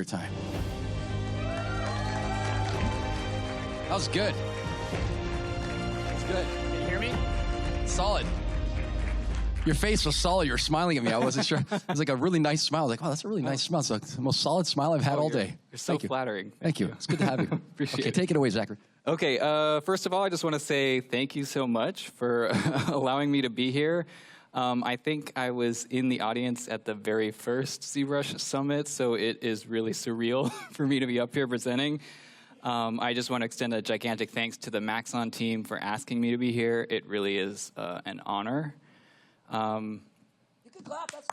time. That was good. That's good. Can you hear me? Solid. Your face was solid. You were smiling at me. I wasn't sure. It was like a really nice smile. I was like, wow, that's a really nice smile. It's the most solid smile I've had all day. You're so flattering. Thank you. It's good to have you. Appreciate Okay, it. take it away, Zachary. Okay, first of all, I just want to say thank you so much for allowing me to be here. I think I was in the audience at the very first ZBrush Summit, so it is really surreal for me to be up here presenting. I just want to extend a gigantic thanks to the Maxon team for asking me to be here. It really is an honor. You can clap, that's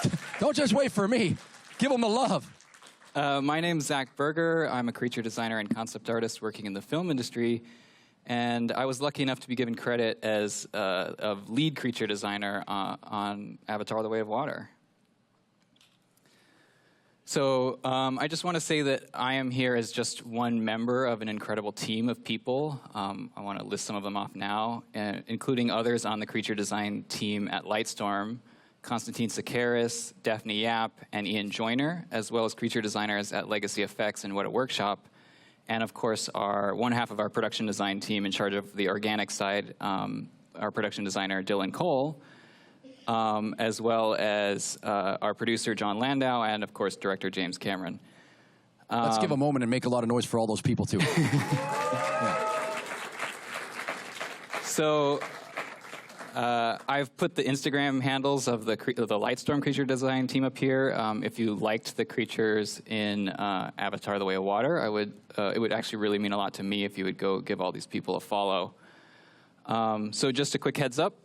fine. Don't just wait for me. Give them the love. My name's Zach Berger. I'm a creature designer and concept artist working in the film industry. And I was lucky enough to be given credit as a lead creature designer on Avatar: The Way of Water. So I just want to say that I am here as just one member of an incredible team of people. I want to list some of them off now, including others on the creature design team at Lightstorm, Konstantin Sakaris, Daphne Yap, and Ian Joyner, as well as creature designers at Legacy Effects and What a Workshop, and of course one half of our production design team in charge of the organic side, our production designer Dylan Cole, as well as our producer, John Landau, and, of course, director James Cameron. Let's give a moment and make a lot of noise for all those people, too. Yeah. So I've put the Instagram handles of the Lightstorm creature design team up here. If you liked the creatures in Avatar: The Way of Water, it would actually really mean a lot to me if you would go give all these people a follow. So just a quick heads up.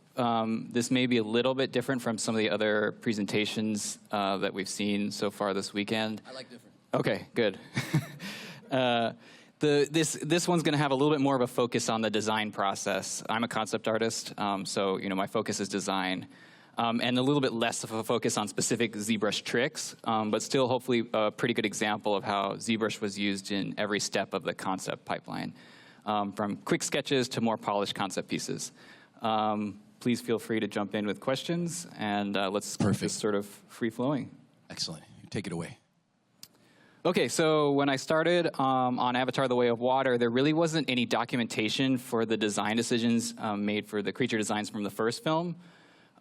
This may be a little bit different from some of the other presentations that we've seen so far this weekend. I like different. Okay, good. This one's going to have a little bit more of a focus on the design process. I'm a concept artist, so my focus is design, and a little bit less of a focus on specific ZBrush tricks, but still hopefully a pretty good example of how ZBrush was used in every step of the concept pipeline, from quick sketches to more polished concept pieces. Please feel free to jump in with questions, and let's keep this sort of free-flowing. Excellent. Take it away. Okay, so when I started on Avatar: The Way of Water, there really wasn't any documentation for the design decisions made for the creature designs from the first film.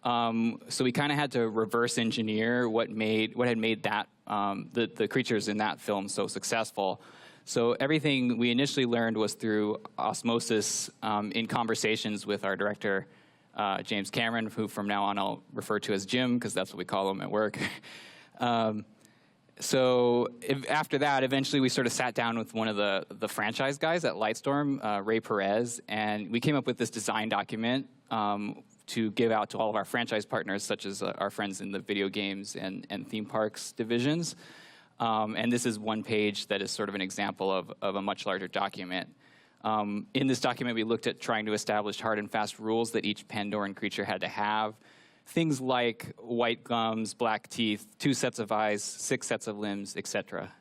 So we kind of had to reverse engineer what had made that the creatures in that film so successful. So everything we initially learned was through osmosis in conversations with our director, James Cameron, who from now on I'll refer to as Jim, because that's what we call him at work. After that, eventually we sort of sat down with one of the franchise guys at Lightstorm, Ray Perez, and we came up with this design document to give out to all of our franchise partners, such as our friends in the video games and theme parks divisions. And this is one page that is sort of an example of a much larger document. In this document, we looked at trying to establish hard and fast rules that each Pandoran creature had to have. Things like white gums, black teeth, 2 sets of eyes, 6 sets of limbs, etc.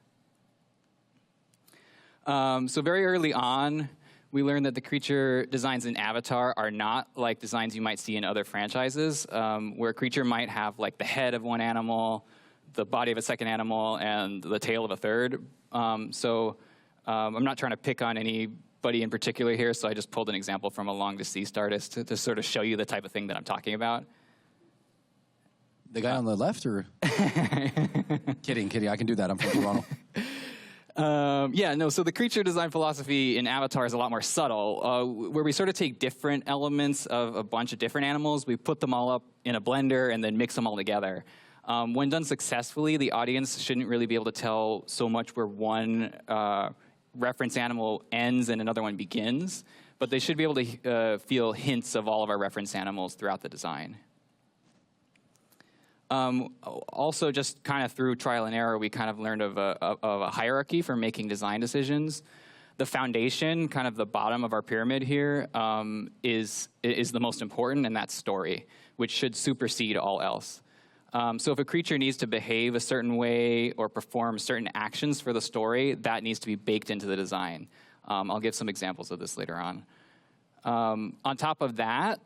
So very early on, we learned that the creature designs in Avatar are not like designs you might see in other franchises, where a creature might have like the head of one animal, the body of a second animal, and the tail of a third. I'm not trying to pick on anybody in particular here, so I just pulled an example from a long-deceased artist to sort of show you the type of thing that I'm talking about. The guy on the left, or? Kidding. I can do that. I'm from Toronto. So the creature design philosophy in Avatar is a lot more subtle, where we sort of take different elements of a bunch of different animals, we put them all up in a blender, and then mix them all together. When done successfully, the audience shouldn't really be able to tell so much where one reference animal ends and another one begins, but they should be able to feel hints of all of our reference animals throughout the design. Also, just kind of through trial and error, we kind of learned of a hierarchy for making design decisions. The foundation, kind of the bottom of our pyramid here, is the most important, and that's story, which should supersede all else. So if a creature needs to behave a certain way or perform certain actions for the story, that needs to be baked into the design. I'll give some examples of this later on. On top of that,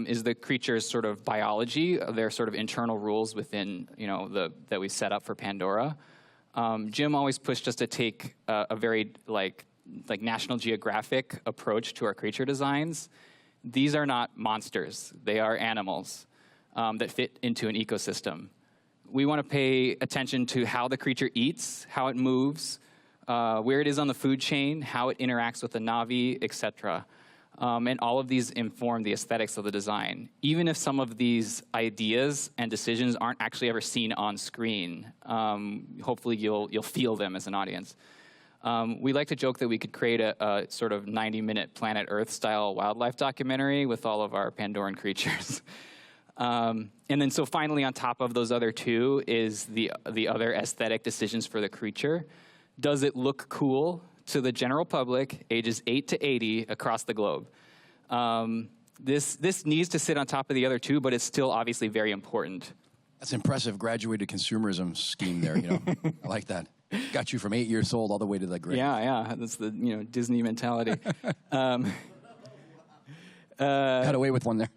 is the creature's sort of biology, their sort of internal rules within, that we set up for Pandora. Jim always pushed us to take a very like National Geographic approach to our creature designs. These are not monsters. They are animals that fit into an ecosystem. We want to pay attention to how the creature eats, how it moves, where it is on the food chain, how it interacts with the Navi, etc. And all of these inform the aesthetics of the design. Even if some of these ideas and decisions aren't actually ever seen on screen, hopefully you'll feel them as an audience. We like to joke that we could create a sort of 90-minute Planet Earth-style wildlife documentary with all of our Pandoran creatures. And then so finally on top of those other two is the other aesthetic decisions for the creature. Does it look cool to the general public, ages 8 to 80, across the globe? This needs to sit on top of the other two, but it's still obviously very important. That's impressive graduated consumerism scheme there, I like that. Got you from 8 years old all the way to the grade. Yeah, that's the Disney mentality. Got away with one there.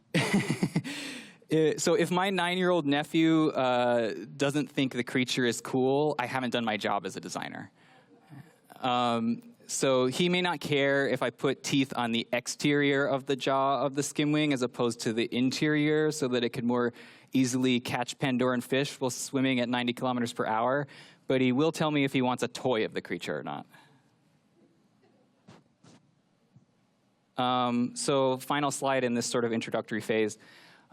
So if my 9-year-old nephew doesn't think the creature is cool, I haven't done my job as a designer. So he may not care if I put teeth on the exterior of the jaw of the skimwing as opposed to the interior so that it could more easily catch Pandoran fish while swimming at 90 kilometers per hour. But he will tell me if he wants a toy of the creature or not. So final slide in this sort of introductory phase.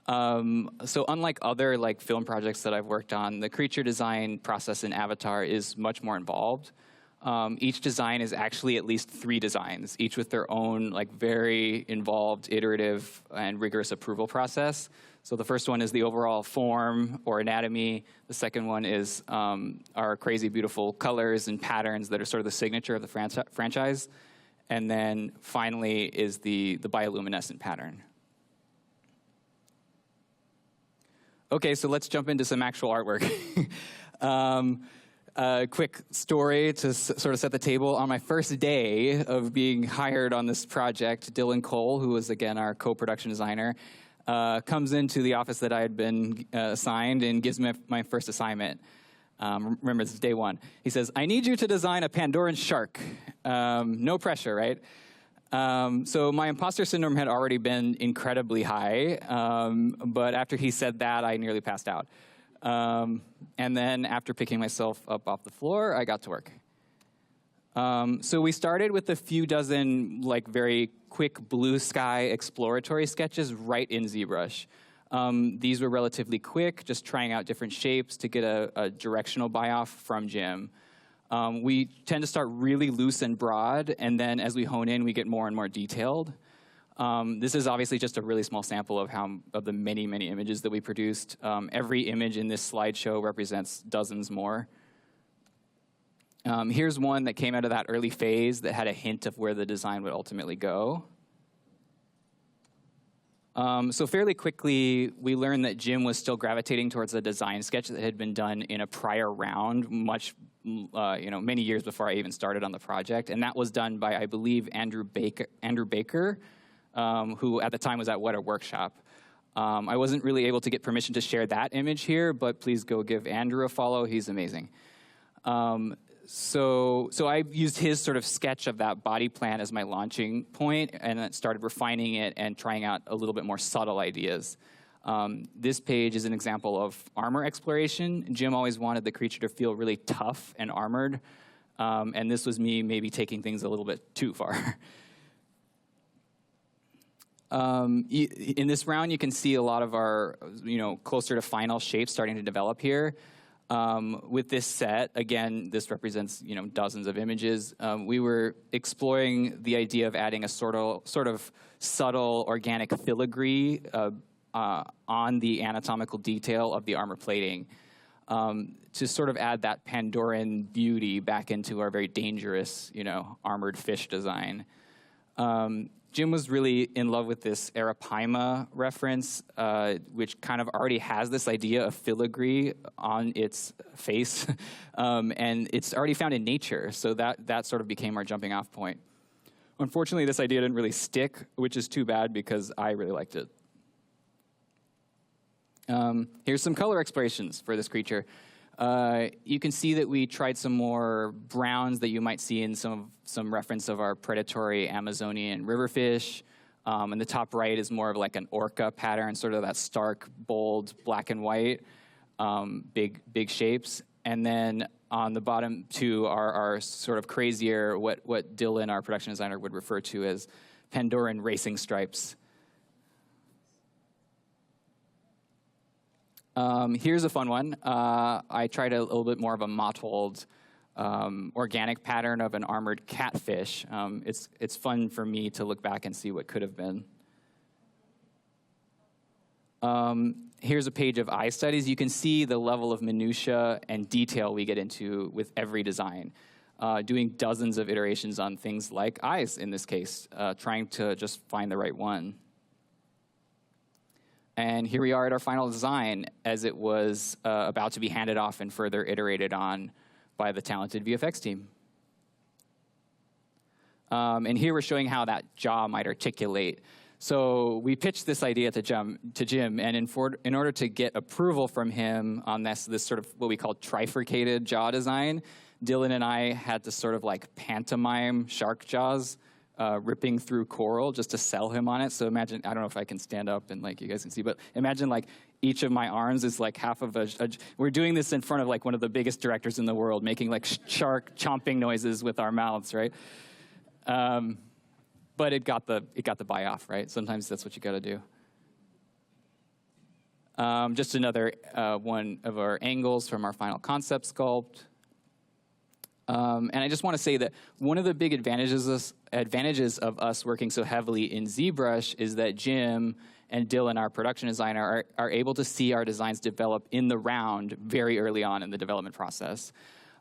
So unlike other film projects that I've worked on, the creature design process in Avatar is much more involved. Each design is actually at least 3 designs, each with their own very involved, iterative, and rigorous approval process. So the first one is the overall form or anatomy. The second one is our crazy, beautiful colors and patterns that are sort of the signature of the franchise. And then finally is the bioluminescent pattern. Okay, so let's jump into some actual artwork. A quick story to sort of set the table. On my first day of being hired on this project, Dylan Cole, who was, again, our co-production designer, comes into the office that I had been assigned and gives me my first assignment. Remember, this is day 1. He says, I need you to design a Pandoran shark. No pressure, right? So my imposter syndrome had already been incredibly high, but after he said that, I nearly passed out. And then after picking myself up off the floor, I got to work. So we started with a few dozen very quick blue sky exploratory sketches right in ZBrush. These were relatively quick, just trying out different shapes to get a directional buy-off from Jim. We tend to start really loose and broad, and then as we hone in, we get more and more detailed. This is obviously just a really small sample of the many, many images that we produced. Every image in this slideshow represents dozens more. Here's one that came out of that early phase that had a hint of where the design would ultimately go. So fairly quickly, we learned that Jim was still gravitating towards a design sketch that had been done in a prior round, many years before I even started on the project, and that was done by, I believe, Andrew Baker, who at the time was at What a Workshop. I wasn't really able to get permission to share that image here, but please go give Andrew a follow. He's amazing. So I used his sort of sketch of that body plan as my launching point, and then started refining it and trying out a little bit more subtle ideas. This page is an example of armor exploration. Jim always wanted the creature to feel really tough and armored, and this was me maybe taking things a little bit too far. In this round, you can see a lot of our, closer to final shapes starting to develop here. With this set, again, this represents, dozens of images. We were exploring the idea of adding a sort of subtle organic filigree on the anatomical detail of the armor plating to sort of add that Pandoran beauty back into our very dangerous, armored fish design. Jim was really in love with this Arapaima reference, which kind of already has this idea of filigree on its face, and it's already found in nature, so that sort of became our jumping off point. Unfortunately, this idea didn't really stick, which is too bad because I really liked it. Here's some color explorations for this creature. You can see that we tried some more browns that you might see in some reference of our predatory Amazonian riverfish. And the top right is more of like an orca pattern, sort of that stark, bold, black and white, big shapes. And then on the bottom two are sort of crazier, what Dylan, our production designer, would refer to as Pandoran racing stripes. Here's a fun one. I tried a little bit more of a mottled organic pattern of an armored catfish. It's fun for me to look back and see what could have been. Here's a page of eye studies. You can see the level of minutia and detail we get into with every design. Doing dozens of iterations on things like eyes in this case, trying to just find the right one. And here we are at our final design as it was about to be handed off and further iterated on by the talented VFX team. And here we're showing how that jaw might articulate. So we pitched this idea to Jim, and in order to get approval from him on this sort of what we call trifurcated jaw design, Dylan and I had to sort of like pantomime shark jaws ripping through coral just to sell him on it. So imagine, I don't know if I can stand up and like you guys can see, but imagine like each of my arms is like half of we're doing this in front of like one of the biggest directors in the world, making like shark chomping noises with our mouths, right? But it got the buy off, right? Sometimes that's what you got to do. Just another one of our angles from our final concept sculpt. And I just want to say that one of the big advantages of us working so heavily in ZBrush is that Jim and Dylan, our production designer, are able to see our designs develop in the round very early on in the development process.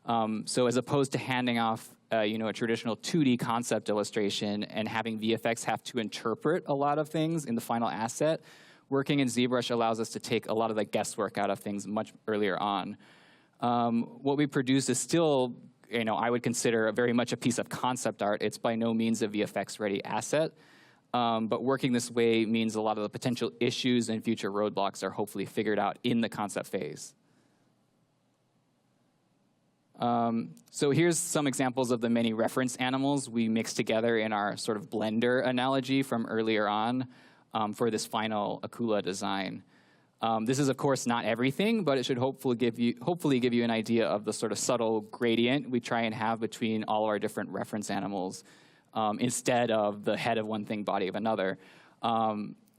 So as opposed to handing off a traditional 2D concept illustration and having VFX have to interpret a lot of things in the final asset, working in ZBrush allows us to take a lot of the guesswork out of things much earlier on. What we produce is still, I would consider very much a piece of concept art. It's by no means a VFX-ready asset. But working this way means a lot of the potential issues and future roadblocks are hopefully figured out in the concept phase. So here's some examples of the many reference animals we mixed together in our sort of blender analogy from earlier on for this final Akula design. This is, of course, not everything, but it should hopefully give you an idea of the sort of subtle gradient we try and have between all our different reference animals instead of the head of one thing, body of another.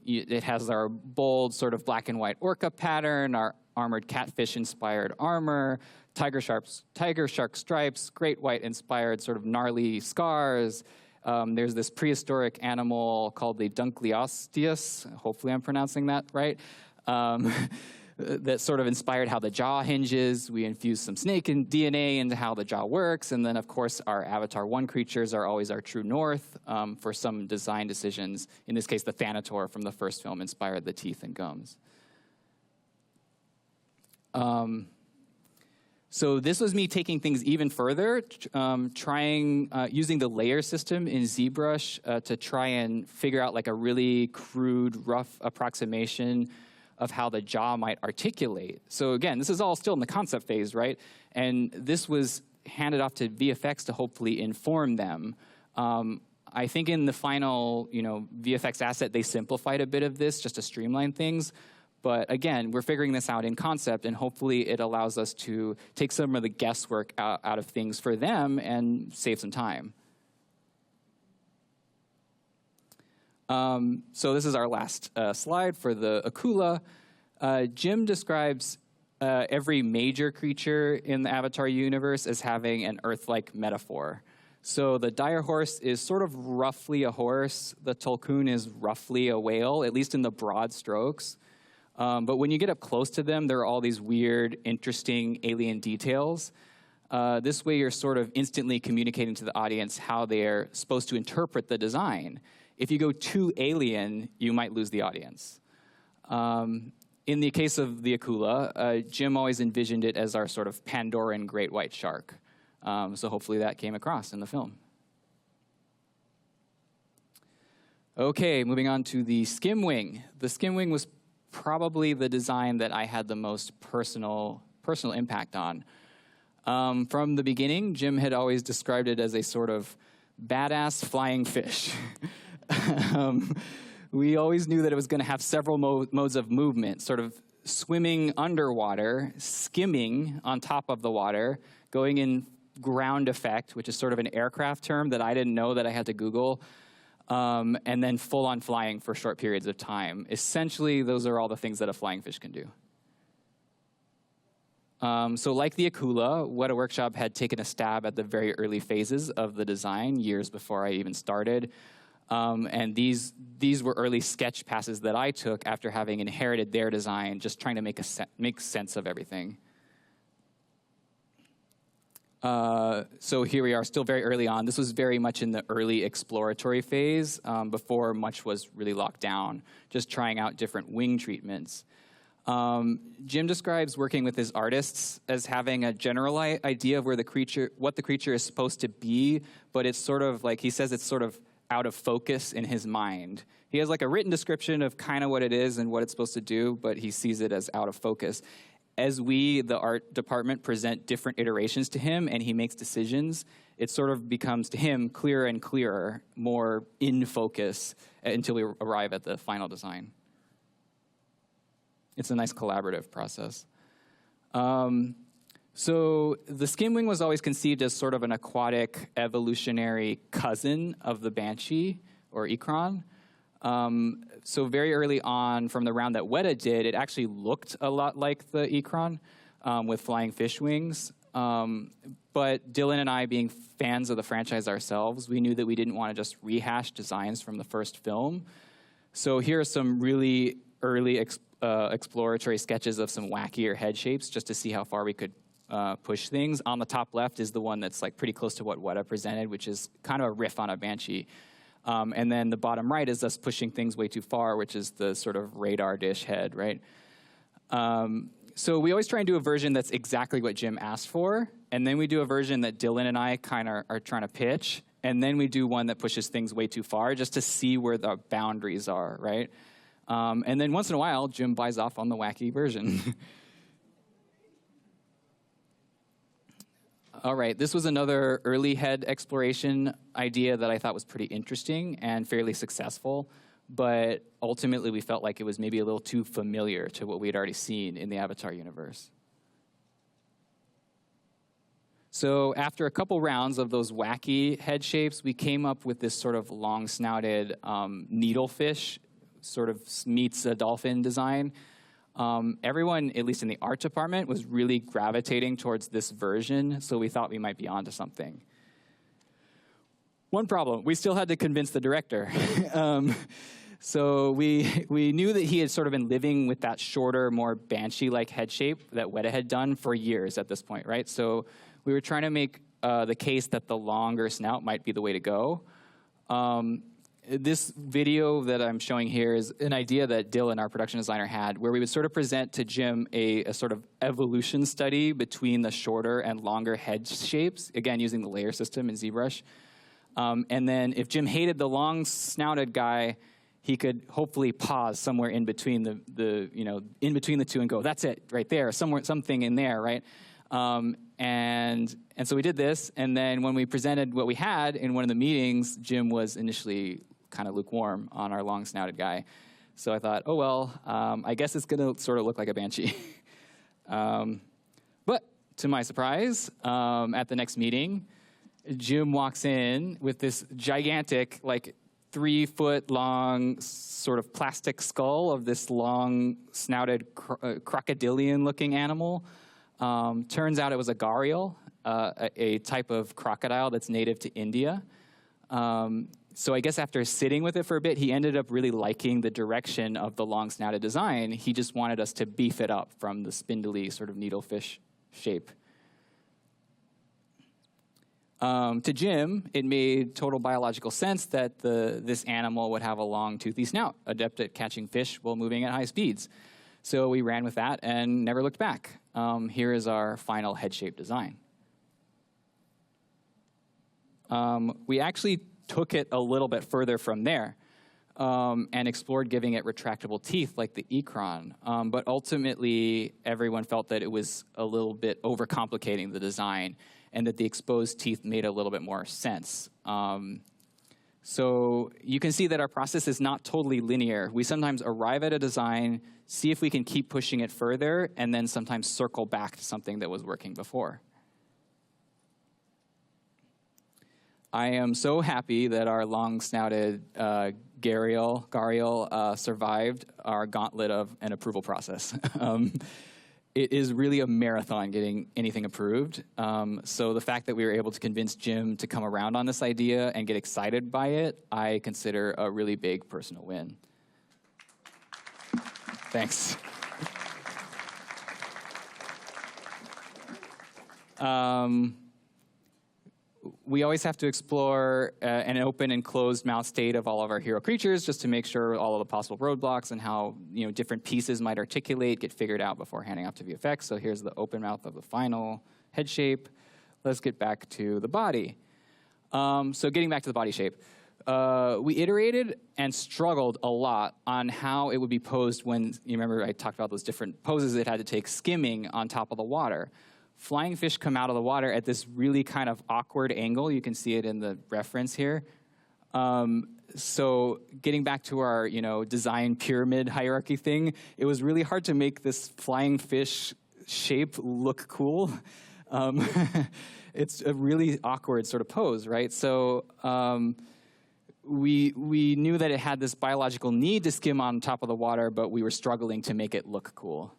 It has our bold sort of black and white orca pattern, our armored catfish-inspired armor, tiger shark stripes, great white-inspired sort of gnarly scars. There's this prehistoric animal called the Dunkleosteus, hopefully I'm pronouncing that right, that sort of inspired how the jaw hinges. We infused some snake and DNA into how the jaw works. And then, of course, our Avatar 1 creatures are always our true north for some design decisions. In this case, the Thanator from the first film inspired the teeth and gums. So this was me taking things even further, using the layer system in ZBrush to try and figure out like a really crude, rough approximation of how the jaw might articulate. So again, this is all still in the concept phase, right? And this was handed off to VFX to hopefully inform them. I think in the final, VFX asset, they simplified a bit of this just to streamline things. But again, we're figuring this out in concept, and hopefully it allows us to take some of the guesswork out of things for them and save some time. So this is our last slide for the Akula. Jim describes every major creature in the Avatar universe as having an Earth-like metaphor. So the dire horse is sort of roughly a horse. The Tulkun is roughly a whale, at least in the broad strokes. But when you get up close to them, there are all these weird, interesting alien details. This way, you're sort of instantly communicating to the audience how they're supposed to interpret the design. If you go too alien, you might lose the audience. In the case of the Akula, Jim always envisioned it as our sort of Pandoran great white shark. So hopefully that came across in the film. Okay, moving on to the skim wing. The skim wing was probably the design that I had the most personal impact on. From the beginning, Jim had always described it as a sort of badass flying fish. We always knew that it was going to have several modes of movement, sort of swimming underwater, skimming on top of the water, going in ground effect, which is sort of an aircraft term that I didn't know that I had to Google, and then full-on flying for short periods of time. Essentially, those are all the things that a flying fish can do. So like the Akula, Weta Workshop had taken a stab at the very early phases of the design, years before I even started. And these were early sketch passes that I took after having inherited their design, just trying to make sense of everything. So here we are, still very early on. This was very much in the early exploratory phase, before much was really locked down, just trying out different wing treatments. Jim describes working with his artists as having a general idea of what the creature is supposed to be, but it's sort of like, he says it's sort of out of focus in his mind. He has like a written description of kind of what it is and what it's supposed to do, but he sees it as out of focus. As we, the art department, present different iterations to him and he makes decisions, it sort of becomes to him clearer and clearer, more in focus until we arrive at the final design. It's a nice collaborative process. So the skim wing was always conceived as sort of an aquatic evolutionary cousin of the banshee or ikran. So very early on from the round that Weta did, it actually looked a lot like the ikran with flying fish wings. But Dylan and I, being fans of the franchise ourselves, we knew that we didn't want to just rehash designs from the first film. So here are some really early exploratory sketches of some wackier head shapes just to see how far we could push things. On the top left is the one that's like pretty close to what Weta presented, which is kind of a riff on a banshee. And then the bottom right is us pushing things way too far, which is the sort of radar dish head, right? So we always try and do a version that's exactly what Jim asked for, and then we do a version that Dylan and I kind of are trying to pitch, and then we do one that pushes things way too far just to see where the boundaries are, right? And then once in a while, Jim buys off on the wacky version. All right, this was another early head exploration idea that I thought was pretty interesting and fairly successful, but ultimately we felt like it was maybe a little too familiar to what we had already seen in the Avatar universe. So after a couple rounds of those wacky head shapes, we came up with this sort of long-snouted needlefish, sort of meets a dolphin design. Everyone, at least in the art department, was really gravitating towards this version, so we thought we might be onto something. One problem, we still had to convince the director. So we knew that he had sort of been living with that shorter, more banshee-like head shape that Weta had done for years at this point, right? So we were trying to make the case that the longer snout might be the way to go. This video that I'm showing here is an idea that Dylan, our production designer, had, where we would sort of present to Jim a sort of evolution study between the shorter and longer head shapes, again, using the layer system in ZBrush. And then if Jim hated the long-snouted guy, he could hopefully pause somewhere in between in between the two and go, that's it, right there, something in there, right? And so we did this, and then when we presented what we had in one of the meetings, Jim was initially kind of lukewarm on our long-snouted guy. So I thought, oh, well, I guess it's going to sort of look like a banshee. But to my surprise, at the next meeting, Jim walks in with this gigantic, like 3-foot-long sort of plastic skull of this long-snouted crocodilian-looking animal. Turns out it was a gharial, a type of crocodile that's native to India. So I guess after sitting with it for a bit, he ended up really liking the direction of the long-snouted design. He just wanted us to beef it up from the spindly sort of needlefish shape. To Jim, it made total biological sense that this animal would have a long, toothy snout, adept at catching fish while moving at high speeds. So we ran with that and never looked back. Here is our final head shape design. We actually took it a little bit further from there. and explored giving it retractable teeth like the Ecron. But ultimately, everyone felt that it was a little bit overcomplicating the design and that the exposed teeth made a little bit more sense. So you can see that our process is not totally linear. We sometimes arrive at a design, see if we can keep pushing it further, and then sometimes circle back to something that was working before. I am so happy that our long-snouted Gariel survived our gauntlet of an approval process. It is really a marathon getting anything approved. So the fact that we were able to convince Jim to come around on this idea and get excited by it, I consider a really big personal win. Thanks. We always have to explore an open and closed mouth state of all of our hero creatures just to make sure all of the possible roadblocks and how different pieces might articulate get figured out before handing off to VFX. So here's the open mouth of the final head shape. Let's get back to the body. So getting back to the body shape. We iterated and struggled a lot on how it would be posed when, you remember I talked about those different poses it had to take skimming on top of the water. Flying fish come out of the water at this really kind of awkward angle. You can see it in the reference here. So getting back to our design pyramid hierarchy thing, it was really hard to make this flying fish shape look cool. It's a really awkward sort of pose, right? So we knew that it had this biological need to skim on top of the water, but we were struggling to make it look cool.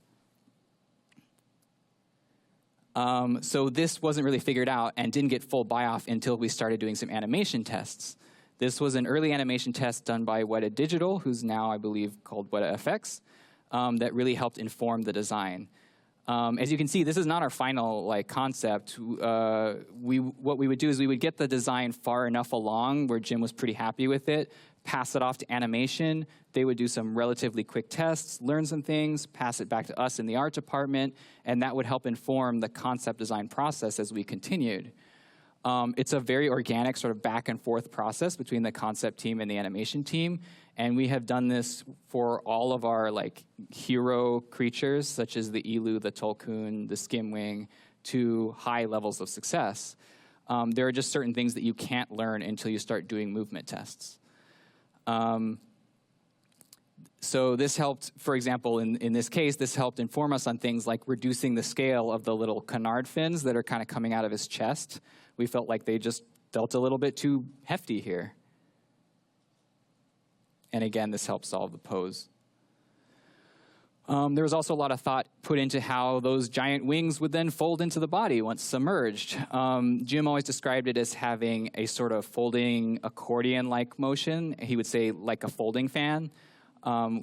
So this wasn't really figured out and didn't get full buy-off until we started doing some animation tests. This was an early animation test done by Weta Digital, who's now, I believe, called Weta FX, that really helped inform the design. As you can see, this is not our final concept. What we would do is we would get the design far enough along where Jim was pretty happy with it, pass it off to animation. They would do some relatively quick tests, learn some things, pass it back to us in the art department, and that would help inform the concept design process as we continued. It's a very organic sort of back and forth process between the concept team and the animation team, and we have done this for all of our hero creatures, such as the elu, the tulkun, the skimwing, to high levels of success. There are just certain things that you can't learn until you start doing movement tests. So this helped, for example, in this case, this helped inform us on things like reducing the scale of the little canard fins that are kind of coming out of his chest. We felt like they just felt a little bit too hefty here. And again, this helped solve the pose. There was also a lot of thought put into how those giant wings would then fold into the body once submerged. Jim always described it as having a sort of folding accordion-like motion. He would say like a folding fan.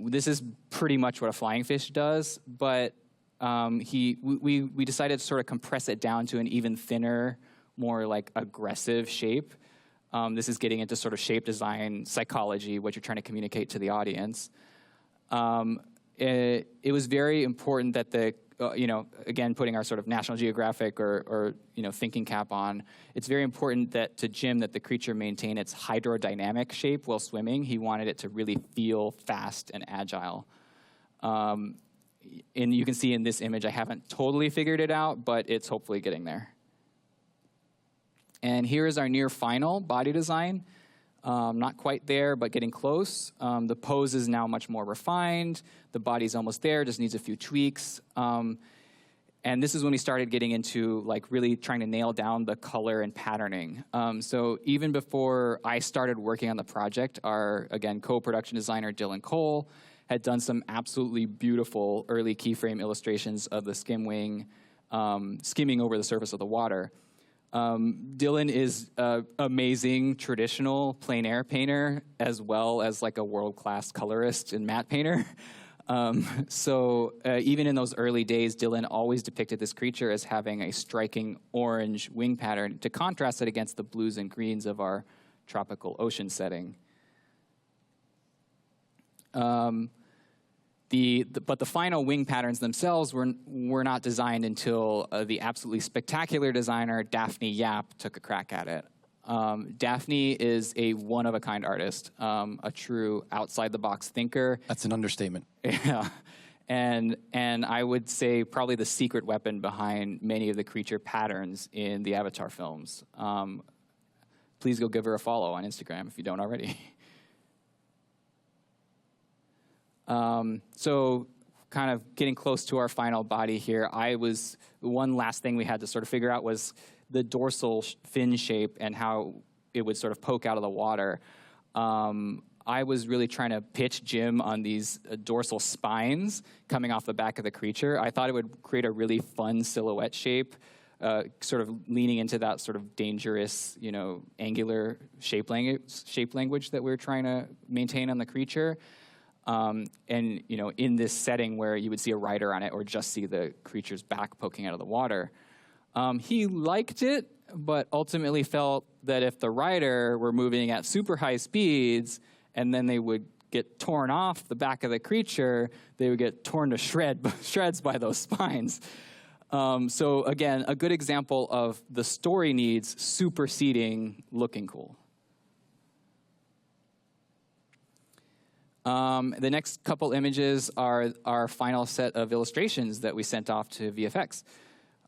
This is pretty much what a flying fish does, but we decided to sort of compress it down to an even thinner, more aggressive shape. This is getting into sort of shape design psychology, what you're trying to communicate to the audience. It was very important that again, putting our sort of National Geographic or thinking cap on, it's very important that to Jim that the creature maintain its hydrodynamic shape while swimming. He wanted it to really feel fast and agile. And you can see in this image, I haven't totally figured it out, but it's hopefully getting there. And here is our near final body design. Not quite there, but getting close. The pose is now much more refined. The body's almost there, just needs a few tweaks. And this is when we started getting into really trying to nail down the color and patterning. So even before I started working on the project, our, again, co-production designer, Dylan Cole, had done some absolutely beautiful early keyframe illustrations of the skimwing skimming over the surface of the water. Dylan is an amazing traditional plein air painter as well as a world-class colorist and matte painter. So even in those early days, Dylan always depicted this creature as having a striking orange wing pattern to contrast it against the blues and greens of our tropical ocean setting. But the final wing patterns themselves were not designed until the absolutely spectacular designer Daphne Yap took a crack at it. Daphne is a one-of-a-kind artist, a true outside-the-box thinker. That's an understatement. Yeah. And I would say probably the secret weapon behind many of the creature patterns in the Avatar films. Please go give her a follow on Instagram if you don't already. So kind of getting close to our final body here, one last thing we had to sort of figure out was the dorsal fin shape and how it would sort of poke out of the water. I was really trying to pitch Jim on these dorsal spines coming off the back of the creature. I thought it would create a really fun silhouette shape, sort of leaning into that sort of dangerous, angular shape language that we're trying to maintain on the creature. And, in this setting where you would see a rider on it or just see the creature's back poking out of the water. He liked it, but ultimately felt that if the rider were moving at super high speeds and then they would get torn off the back of the creature, they would get torn to shreds by those spines. So again, a good example of the story needs superseding looking cool. The next couple images are our final set of illustrations that we sent off to VFX.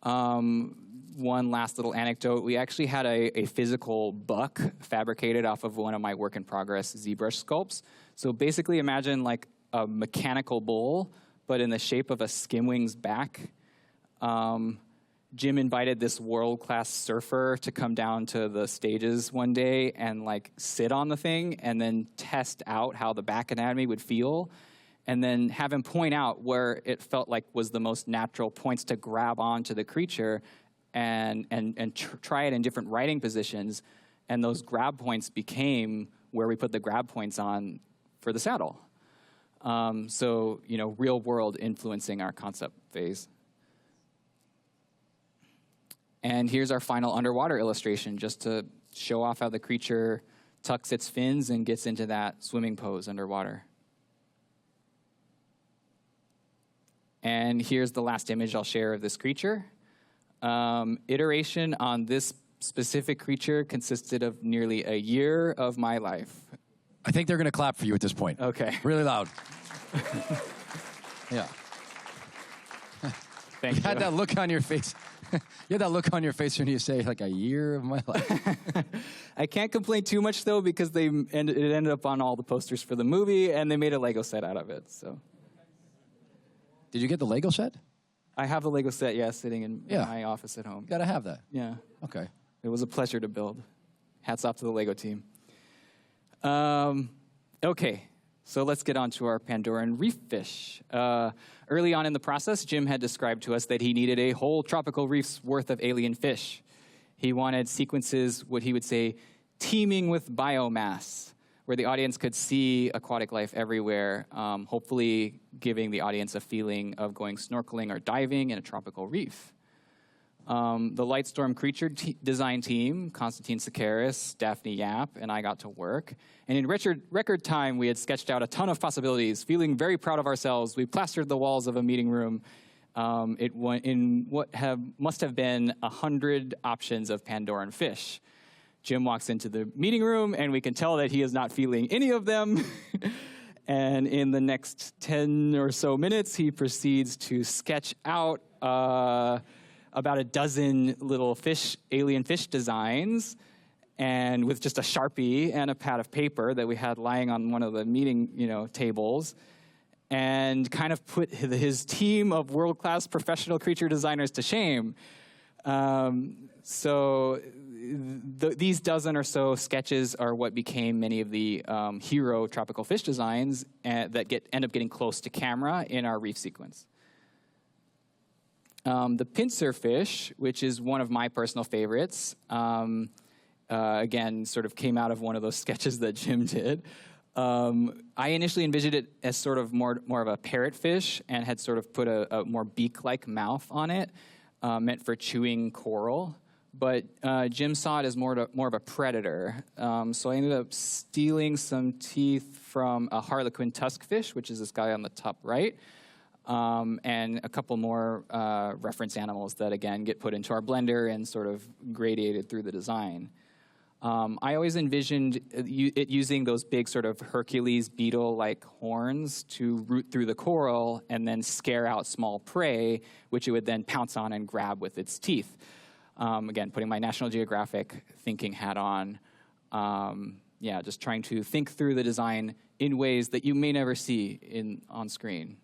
One last little anecdote. We actually had a physical buck fabricated off of one of my work-in-progress ZBrush sculpts. So basically imagine like a mechanical bull, but in the shape of a skimwing's back. Jim invited this world-class surfer to come down to the stages one day and like sit on the thing and then test out how the back anatomy would feel, and then have him point out where it felt like was the most natural points to grab onto the creature and try it in different riding positions. And those grab points became where we put the grab points on for the saddle. So, real world influencing our concept phase. And here's our final underwater illustration, just to show off how the creature tucks its fins and gets into that swimming pose underwater. And here's the last image I'll share of this creature. Iteration on this specific creature consisted of nearly a year of my life. I think they're going to clap for you at this point. Okay. Really loud. Yeah. Thank You had that look on your face. You had that look on your face when you say, like, a year of my life. I can't complain too much, though, because it ended up on all the posters for the movie, and they made a Lego set out of it. So, did you get the Lego set? I have the Lego set, sitting in my office at home. Got to have that. Yeah. Okay. It was a pleasure to build. Hats off to the Lego team. Okay. So let's get on to our Pandoran reef fish. Early on in the process, Jim had described to us that he needed a whole tropical reef's worth of alien fish. He wanted sequences, what he would say, teeming with biomass, where the audience could see aquatic life everywhere, hopefully giving the audience a feeling of going snorkeling or diving in a tropical reef. The Lightstorm creature design team, Konstantin Sakaris, Daphne Yap, and I got to work. And in record time, we had sketched out a ton of possibilities. Feeling very proud of ourselves, we plastered the walls of a meeting room in what must have been 100 options of Pandoran fish. Jim walks into the meeting room, and we can tell that he is not feeling any of them. And in the next 10 or so minutes, he proceeds to sketch out about a dozen little alien fish designs, and with just a Sharpie and a pad of paper that we had lying on one of the meeting, tables, and kind of put his team of world-class professional creature designers to shame. These dozen or so sketches are what became many of the hero tropical fish designs that end up getting close to camera in our reef sequence. The pincer fish, which is one of my personal favorites, again, sort of came out of one of those sketches that Jim did. I initially envisioned it as sort of more of a parrotfish and had sort of put a more beak-like mouth on it, meant for chewing coral. But Jim saw it as more of a predator. So I ended up stealing some teeth from a harlequin tuskfish, which is this guy on the top right, and a couple more reference animals that, again, get put into our blender and sort of gradiated through the design. I always envisioned it using those big sort of Hercules beetle-like horns to root through the coral and then scare out small prey, which it would then pounce on and grab with its teeth. Again, putting my National Geographic thinking hat on. Yeah, just trying to think through the design in ways that you may never see on screen.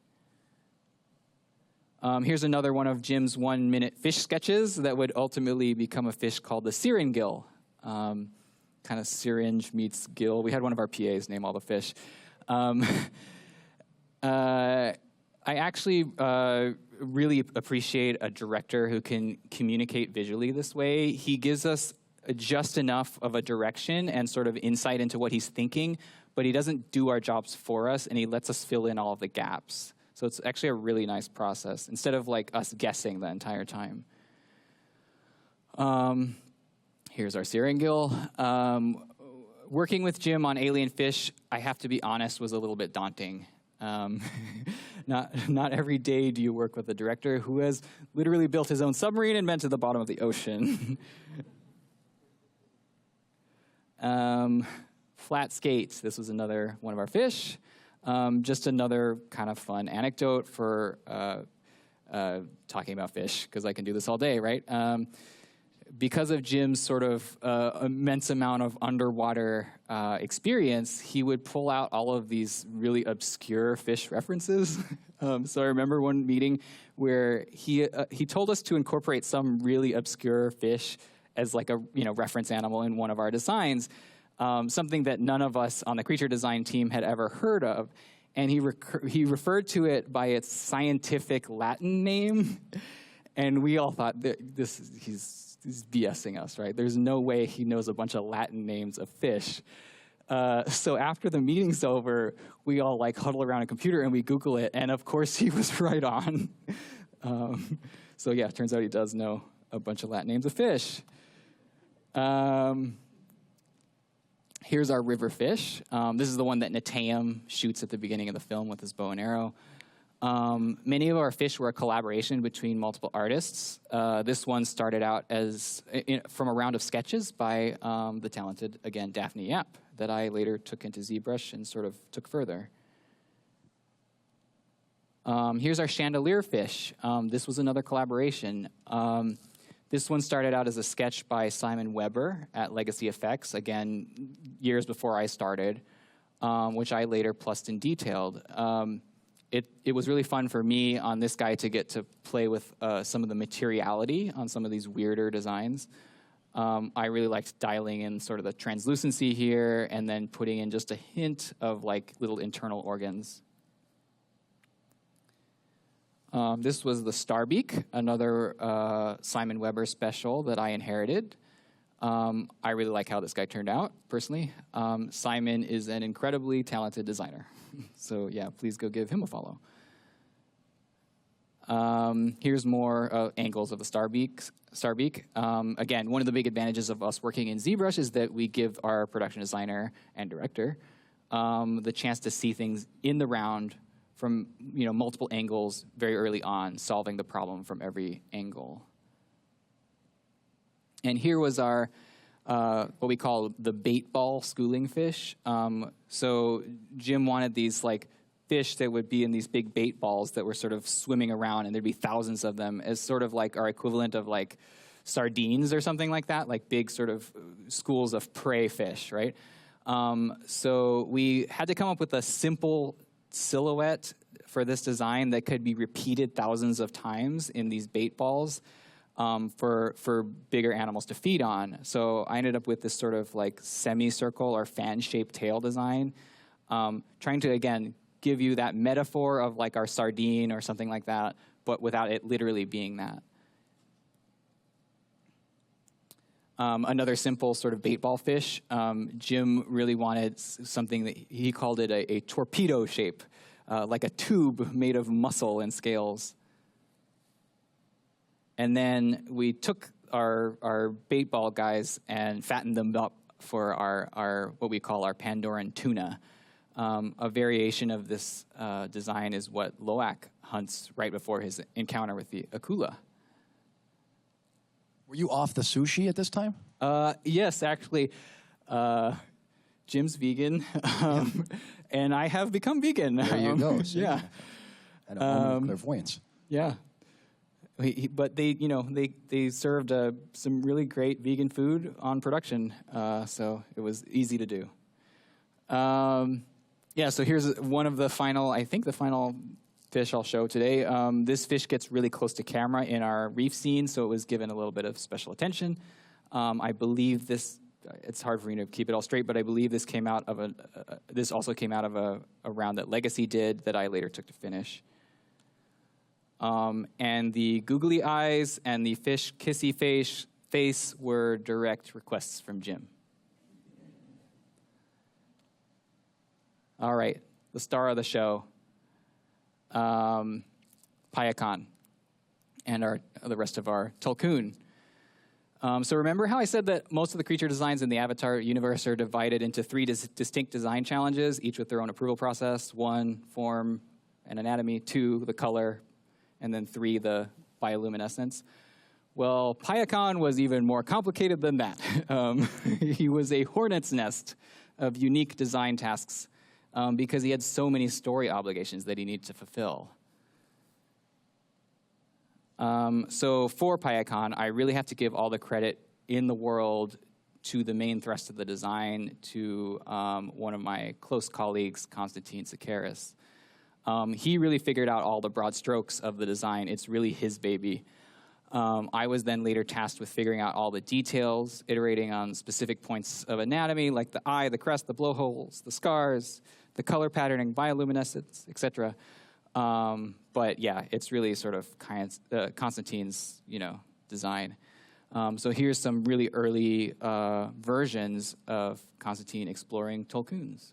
Here's another one of Jim's 1-minute fish sketches that would ultimately become a fish called the syringill. Kind of syringe meets gill. We had one of our PAs name all the fish. I actually really appreciate a director who can communicate visually this way. He gives us just enough of a direction and sort of insight into what he's thinking, but he doesn't do our jobs for us, and he lets us fill in all of the gaps. So it's actually a really nice process, instead of like us guessing the entire time. Here's our syringill. Working with Jim on alien fish, I have to be honest, was a little bit daunting. Not every day do you work with a director who has literally built his own submarine and been to the bottom of the ocean. Flat skates. This was another one of our fish. Just another kind of fun anecdote for talking about fish, because I can do this all day, right? Because of Jim's sort of immense amount of underwater experience, he would pull out all of these really obscure fish references. So I remember one meeting where he told us to incorporate some really obscure fish as like a reference animal in one of our designs, something that none of us on the creature design team had ever heard of. And he referred to it by its scientific Latin name, and we all thought that he's BSing us, right? There's no way he knows a bunch of Latin names of fish. So after the meeting's over, we all like huddle around a computer and we Google it, and of course he was right on. So yeah, it turns out he does know a bunch of Latin names of fish. Here's our river fish. This is the one that Nataeum shoots at the beginning of the film with his bow and arrow. Many of our fish were a collaboration between multiple artists. This one started out from a round of sketches by the talented, again, Daphne Yap, that I later took into ZBrush and sort of took further. Here's our chandelier fish. This was another collaboration. This one started out as a sketch by Simon Weber at Legacy Effects, again, years before I started, which I later plussed and detailed. It was really fun for me on this guy to get to play with some of the materiality on some of these weirder designs. I really liked dialing in sort of the translucency here and then putting in just a hint of like little internal organs. This was the Starbeak, another Simon Weber special that I inherited. I really like how this guy turned out, personally. Simon is an incredibly talented designer. So yeah, please go give him a follow. Here's more angles of the Starbeak. Again, one of the big advantages of us working in ZBrush is that we give our production designer and director the chance to see things in the round from multiple angles very early on, solving the problem from every angle. And here was our what we call the bait ball schooling fish. So Jim wanted these like fish that would be in these big bait balls that were sort of swimming around, and there'd be thousands of them, as sort of like our equivalent of like sardines or something like that, like big sort of schools of prey fish, right? So we had to come up with a simple silhouette for this design that could be repeated thousands of times in these bait balls for bigger animals to feed on. So I ended up with this sort of like semicircle or fan-shaped tail design, trying to, again, give you that metaphor of like our sardine or something like that, but without it literally being that. Another simple sort of bait ball fish. Jim really wanted something that he called it a torpedo shape, like a tube made of muscle and scales. And then we took our bait ball guys and fattened them up for our what we call our Pandoran tuna. A variation of this design is what Loak hunts right before his encounter with the Akula. Were you off the sushi at this time? Yes, actually. Jim's vegan, and I have become vegan. There you go. See? Yeah. At a moment of clairvoyance. Yeah. But they served some really great vegan food on production, so it was easy to do. Yeah, so here's one of the final fish I'll show today. This fish gets really close to camera in our reef scene, so it was given a little bit of special attention. I believe this, it's hard for me to keep it all straight, but I believe this came out of this also came out of a round that Legacy did that I later took to finish. And the googly eyes and the fish kissy face were direct requests from Jim. All right, the star of the show, Payakon, and the rest of our Tulkun. So remember how I said that most of the creature designs in the Avatar universe are divided into 3 distinct design challenges, each with their own approval process: 1, form and anatomy; 2, the color; and then 3, the bioluminescence. Well, Payakon was even more complicated than that. He was a hornet's nest of unique design tasks because he had so many story obligations that he needed to fulfill. So for Payakon, I really have to give all the credit in the world to the main thrust of the design, to one of my close colleagues, Konstantin Zachary. He really figured out all the broad strokes of the design. It's really his baby. I was then later tasked with figuring out all the details, iterating on specific points of anatomy, like the eye, the crest, the blowholes, the scars, the color patterning, bioluminescence, etc. But yeah, it's really sort of Konstantin's, design. So here's some really early versions of Konstantin exploring Tulkuns.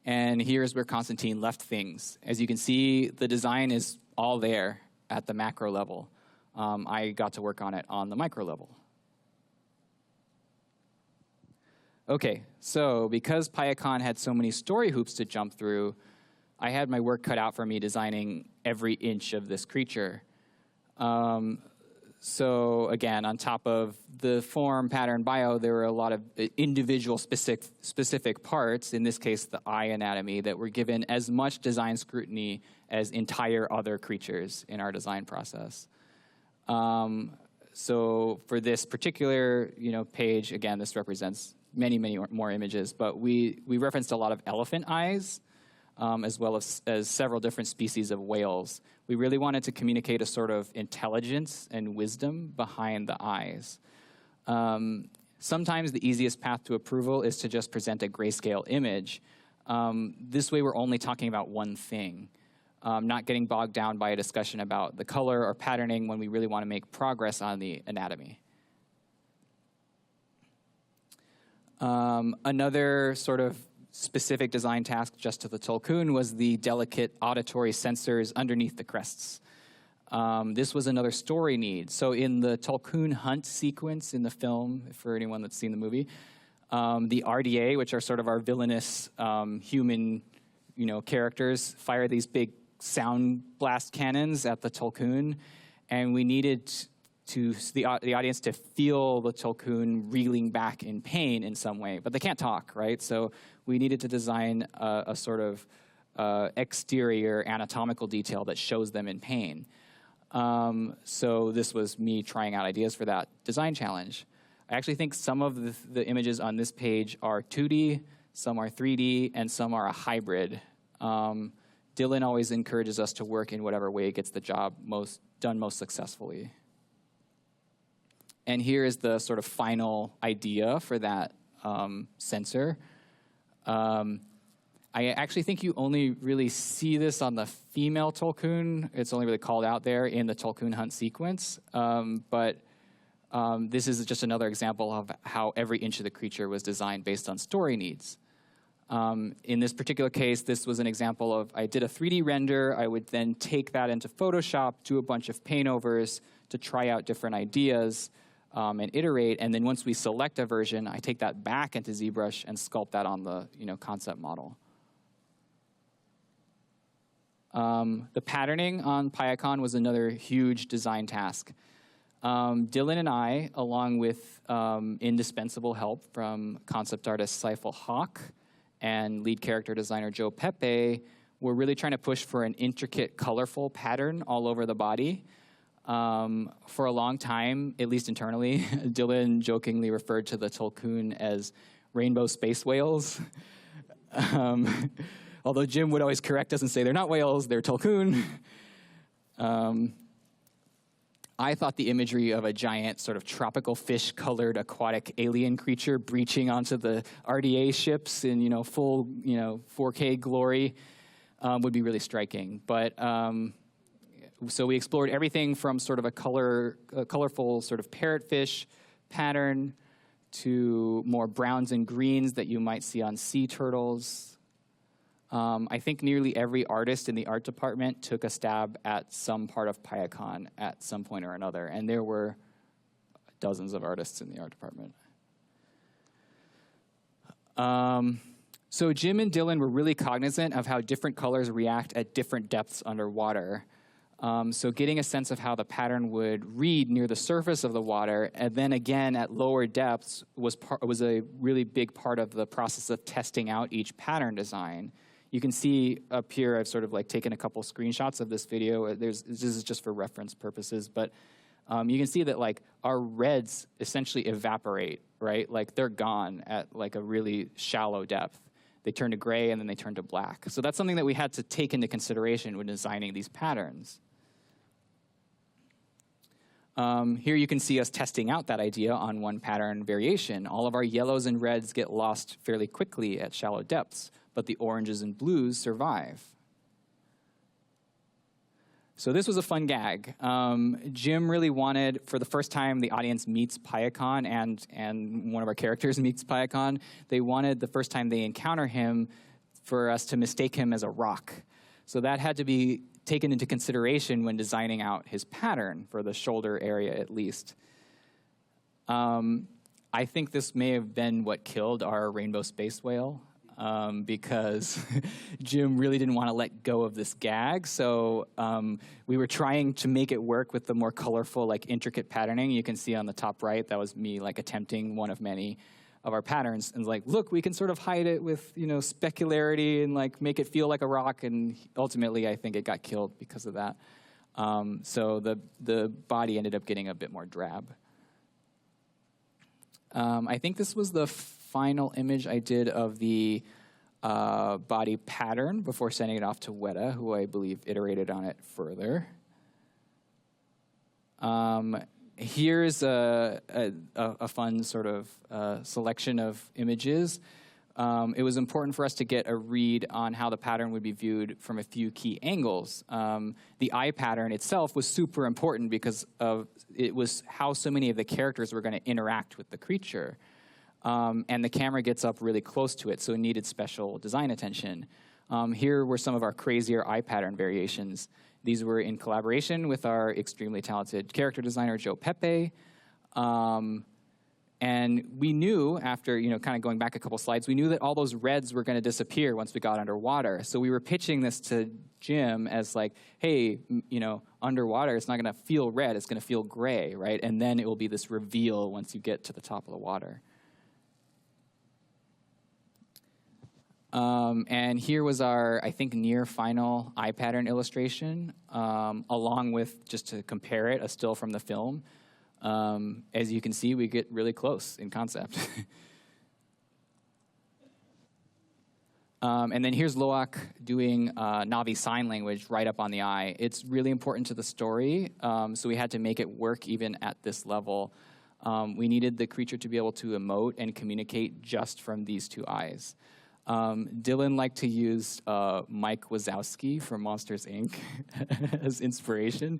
And here's where Konstantin left things. As you can see, the design is all there at the macro level. I got to work on it on the micro level. Okay, so because Payakon had so many story hoops to jump through, I had my work cut out for me designing every inch of this creature. So again, on top of the form, pattern, bio, there were a lot of individual specific parts, in this case the eye anatomy, that were given as much design scrutiny as entire other creatures in our design process. So for this particular page, again, this represents many more images, but we referenced a lot of elephant eyes, as well as several different species of whales. We really wanted to communicate a sort of intelligence and wisdom behind the eyes. Sometimes the easiest path to approval is to just present a grayscale image. This way we're only talking about one thing, not getting bogged down by a discussion about the color or patterning when we really want to make progress on the anatomy. Another sort of specific design task just to the Tulkun was the delicate auditory sensors underneath the crests. This was another story need. So in the Tulkun hunt sequence in the film, for anyone that's seen the movie, the RDA, which are sort of our villainous human characters, fire these big sound blast cannons at the Tulkun, and we needed the audience to feel the Tulkun reeling back in pain in some way, but they can't talk, right? So we needed to design a sort of exterior anatomical detail that shows them in pain. So this was me trying out ideas for that design challenge. I actually think some of the images on this page are 2D, some are 3D, and some are a hybrid. Dylan always encourages us to work in whatever way gets the job done most successfully. And here is the sort of final idea for that sensor. I actually think you only really see this on the female Tulkun. It's only really called out there in the Tulkun hunt sequence. But this is just another example of how every inch of the creature was designed based on story needs. In this particular case, this was an example of, I did a 3D render. I would then take that into Photoshop, do a bunch of paint overs to try out different ideas, and iterate. And then once we select a version, I take that back into ZBrush and sculpt that on the concept model. The patterning on Payakon was another huge design task. Dylan and I, along with indispensable help from concept artist Seifel Hawk and lead character designer Joe Pepe, were really trying to push for an intricate, colorful pattern all over the body. For a long time, at least internally, Dylan jokingly referred to the Tulkun as rainbow space whales. Although Jim would always correct us and say they're not whales, they're Tulkun. I thought the imagery of a giant sort of tropical fish-colored aquatic alien creature breaching onto the RDA ships in full 4K glory would be really striking. But so we explored everything from sort of a colorful sort of parrotfish pattern to more browns and greens that you might see on sea turtles. I think nearly every artist in the art department took a stab at some part of Payacon at some point or another, and there were dozens of artists in the art department. So Jim and Dylan were really cognizant of how different colors react at different depths underwater. So getting a sense of how the pattern would read near the surface of the water, and then again at lower depths, was a really big part of the process of testing out each pattern design. You can see up here, I've sort of like taken a couple screenshots of this video. This is just for reference purposes, but you can see that like our reds essentially evaporate, right? Like they're gone at like a really shallow depth. They turn to gray and then they turn to black. So that's something that we had to take into consideration when designing these patterns. Here you can see us testing out that idea on one pattern variation. All of our yellows and reds get lost fairly quickly at shallow depths, but the oranges and blues survive. So this was a fun gag. Jim really wanted, for the first time the audience meets Payacon and one of our characters meets Payacon, they wanted the first time they encounter him for us to mistake him as a rock. So that had to be taken into consideration when designing out his pattern for the shoulder area at least. I think this may have been what killed our rainbow space whale. Because Jim really didn't want to let go of this gag. So we were trying to make it work with the more colorful, like intricate patterning. You can see on the top right, that was me like attempting one of many of our patterns. And like, look, we can sort of hide it with, specularity and like make it feel like a rock. And ultimately, I think it got killed because of that. So the body ended up getting a bit more drab. I think this was the final image I did of the body pattern before sending it off to Weta, who I believe iterated on it further. Here's a fun sort of selection of images. It was important for us to get a read on how the pattern would be viewed from a few key angles. The eye pattern itself was super important because it was how so many of the characters were going to interact with the creature. And the camera gets up really close to it, so it needed special design attention. Here were some of our crazier eye pattern variations. These were in collaboration with our extremely talented character designer, Joe Pepe. And we knew, after kind of going back a couple slides, we knew that all those reds were going to disappear once we got underwater. So we were pitching this to Jim as like, hey, underwater, it's not going to feel red, it's going to feel gray, right? And then it will be this reveal once you get to the top of the water. And here was our, I think, near final eye pattern illustration, along with, just to compare it, a still from the film. As you can see, we get really close in concept. And then here's Loak doing Na'vi sign language right up on the eye. It's really important to the story, so we had to make it work even at this level. We needed the creature to be able to emote and communicate just from these two eyes. Dylan liked to use Mike Wazowski from Monsters, Inc. as inspiration.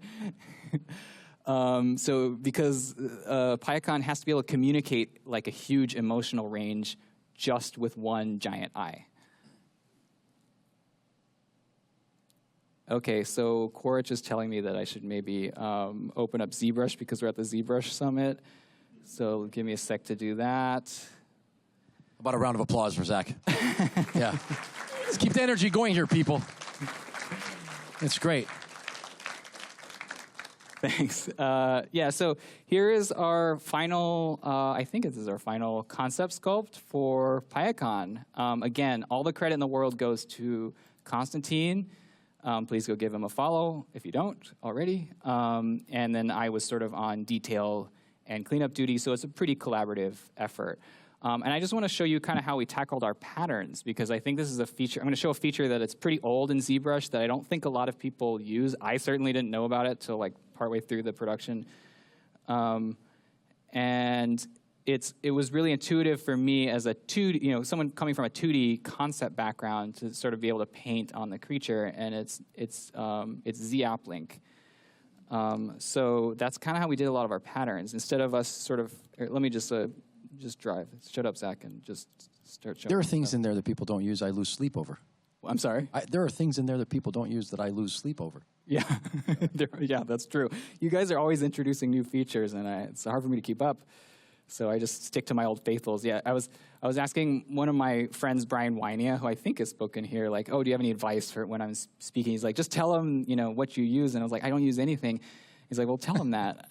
So because Payacon has to be able to communicate like a huge emotional range just with one giant eye. Okay, so Quaritch is telling me that I should maybe open up ZBrush because we're at the ZBrush Summit. So give me a sec to do that. About a round of applause for Zach. Yeah. Let's keep the energy going here, people. It's great. Thanks. Yeah, so here is our final, I think this is our final concept sculpt for PyCon. Again, all the credit in the world goes to Constantine. Please go give him a follow if you don't already. And then I was sort of on detail and cleanup duty, so it's a pretty collaborative effort. And I just want to show you kind of how we tackled our patterns, because I think this is a feature. I'm going to show a feature that it's pretty old in ZBrush that I don't think a lot of people use. I certainly didn't know about it till like partway through the production. And it was really intuitive for me as a 2D, someone coming from a 2D concept background to sort of be able to paint on the creature, and it's ZAppLink. So that's kind of how we did a lot of our patterns. Instead of us sort of, let me just drive. Shut up, Zach, and just start showing. There are things in there that people don't use I lose sleep over. I'm sorry? There are things in there that people don't use that I lose sleep over. Yeah, yeah, that's true. You guys are always introducing new features, and it's hard for me to keep up. So I just stick to my old faithfuls. Yeah, I was asking one of my friends, Brian Wynia, who I think has spoken here, like, oh, do you have any advice for when I'm speaking? He's like, just tell him, what you use. And I was like, I don't use anything. He's like, well, tell him that.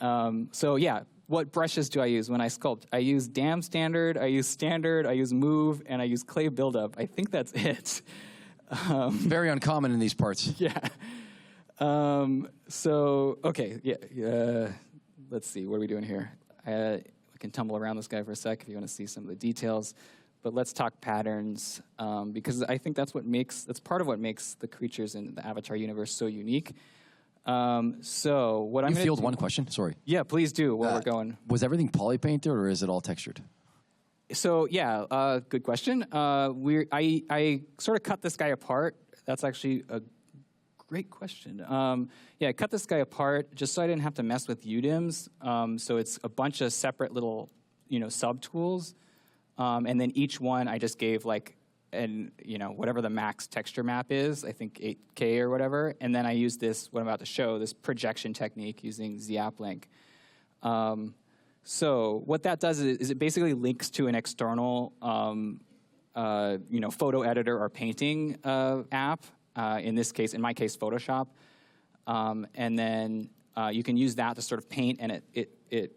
So yeah, what brushes do I use when I sculpt? I use Dam Standard, I use Move, and I use Clay Buildup. I think that's it. Very uncommon in these parts. Yeah. So, okay, yeah. Let's see, what are we doing here? I can tumble around this guy for a sec if you want to see some of the details. But let's talk patterns, because I think that's part of what makes the creatures in the Avatar universe so unique. So what I'm going to field one question? Sorry. Yeah, please do while we're going. Was everything poly painted or is it all textured? So yeah, good question. I sort of cut this guy apart. That's actually a great question. Yeah, I cut this guy apart just so I didn't have to mess with UDIMs. So it's a bunch of separate little, sub-tools. And then each one I just gave like whatever the max texture map is, I think 8K or whatever. And then I use what I'm about to show, this projection technique using ZAppLink. So what that does is it basically links to an external, photo editor or painting app. In my case, Photoshop. And then you can use that to sort of paint, and it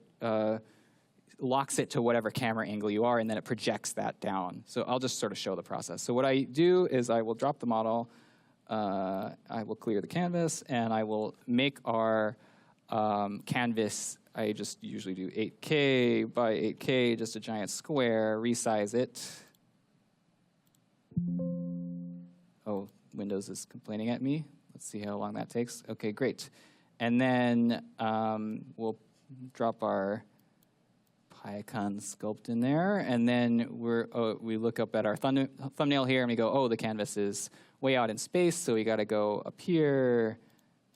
locks it to whatever camera angle you are, and then it projects that down. So I'll just sort of show the process. So what I do is I will drop the model, I will clear the canvas, and I will make our canvas. I just usually do 8K by 8K, just a giant square, resize it. Oh, Windows is complaining at me. Let's see how long that takes. Okay, great. And then we'll drop our PyCon sculpt in there, and then we look up at our thumbnail here, and we go, oh, the canvas is way out in space, so we got to go up here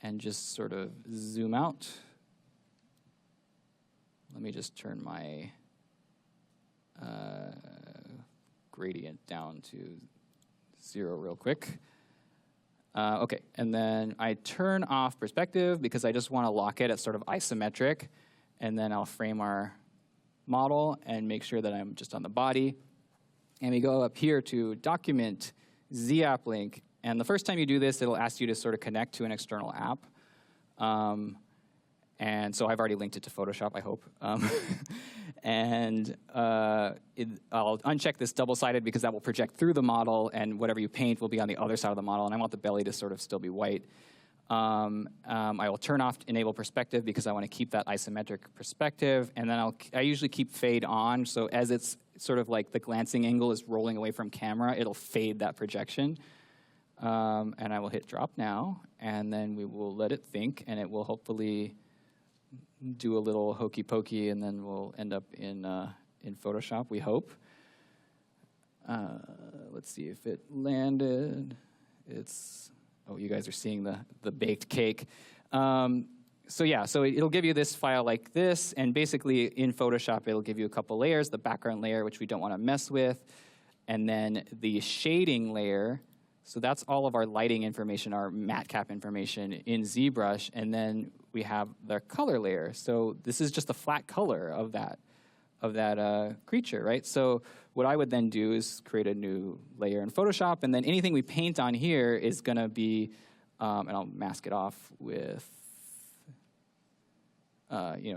and just sort of zoom out. Let me just turn my gradient down to 0 real quick. Okay, and then I turn off perspective because I just want to lock it at sort of isometric, and then I'll frame our model and make sure that I'm just on the body. And we go up here to Document, ZAppLink, and the first time you do this, it'll ask you to sort of connect to an external app. And so I've already linked it to Photoshop, I hope. And I'll uncheck this double-sided because that will project through the model, and whatever you paint will be on the other side of the model, and I want the belly to sort of still be white. I will turn off Enable Perspective because I want to keep that isometric perspective, and then I usually keep Fade on, so as it's sort of like the glancing angle is rolling away from camera, it'll fade that projection. And I will hit Drop Now, and then we will let it think, and it will hopefully do a little hokey pokey, and then we'll end up in Photoshop, we hope. Let's see if it landed. Oh, you guys are seeing the baked cake. So yeah, so it'll give you this file like this, and basically in Photoshop it'll give you a couple layers, the background layer, which we don't want to mess with, and then the shading layer. So that's all of our lighting information, our matte cap information in ZBrush, and then we have the color layer. So this is just a flat color of that creature, right? So what I would then do is create a new layer in Photoshop, and then anything we paint on here is going to be, and I'll mask it off with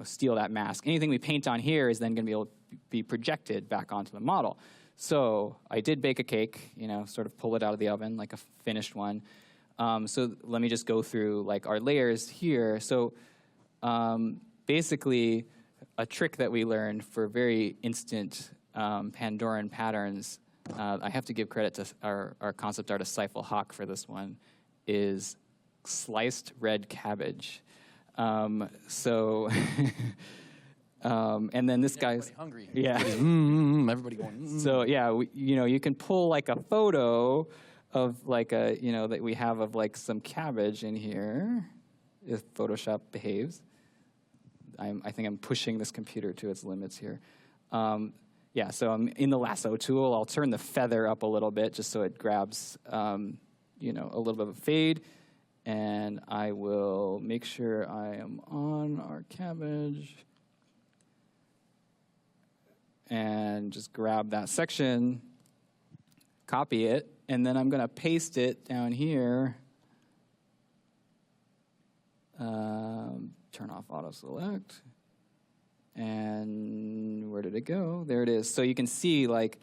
steal that mask. Anything we paint on here is then going to be able to be projected back onto the model. So I did bake a cake, sort of pull it out of the oven like a finished one. So let me just go through like our layers here. So basically, a trick that we learned for very instant Pandoran patterns, I have to give credit to our concept artist, Seifel Hawk, for this one, is sliced red cabbage. And then this guy's hungry. Yeah. Everybody going. So yeah, you can pull like a photo of like that we have of like some cabbage in here, if Photoshop behaves. I think I'm pushing this computer to its limits here. Yeah, so I'm in the lasso tool. I'll turn the feather up a little bit just so it grabs, a little bit of a fade. And I will make sure I am on our cabbage. And just grab that section, copy it, and then I'm going to paste it down here. Turn off auto select. And where did it go? There it is. So you can see like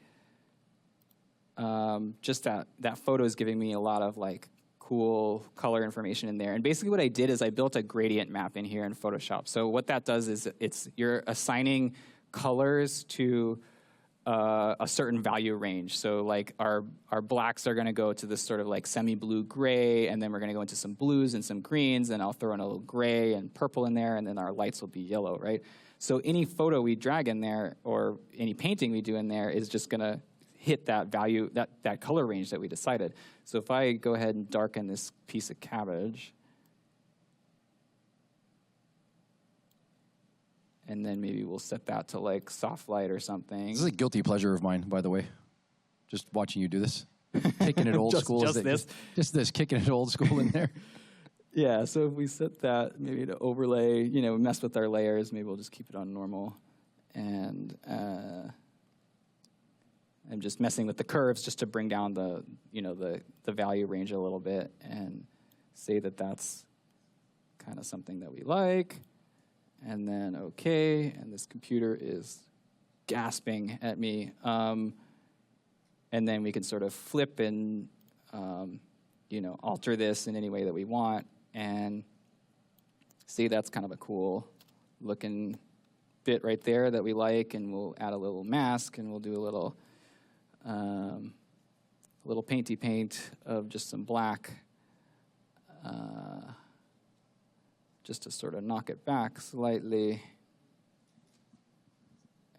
just that photo is giving me a lot of like cool color information in there. And basically what I did is I built a gradient map in here in Photoshop. So what that does is you're assigning colors to a certain value range. So like our blacks are going to go to this sort of like semi-blue gray, and then we're going to go into some blues and some greens, and I'll throw in a little gray and purple in there, and then our lights will be yellow, right? So any photo we drag in there or any painting we do in there is just going to hit that value, that color range that we decided. So if I go ahead and darken this piece of cabbage, and then maybe we'll set that to like soft light or something. This is a guilty pleasure of mine, by the way. Just watching you do this. Kicking it old school. Just this, kicking it old school in there. Yeah, so if we set that maybe to overlay, mess with our layers, maybe we'll just keep it on normal. And I'm just messing with the curves just to bring down the value range a little bit and say that that's kind of something that we like. And then okay, and this computer is gasping at me. And then we can sort of flip and alter this in any way that we want. And see, that's kind of a cool looking bit right there that we like. And we'll add a little mask, and we'll do a little painty paint of just some black. Just to sort of knock it back slightly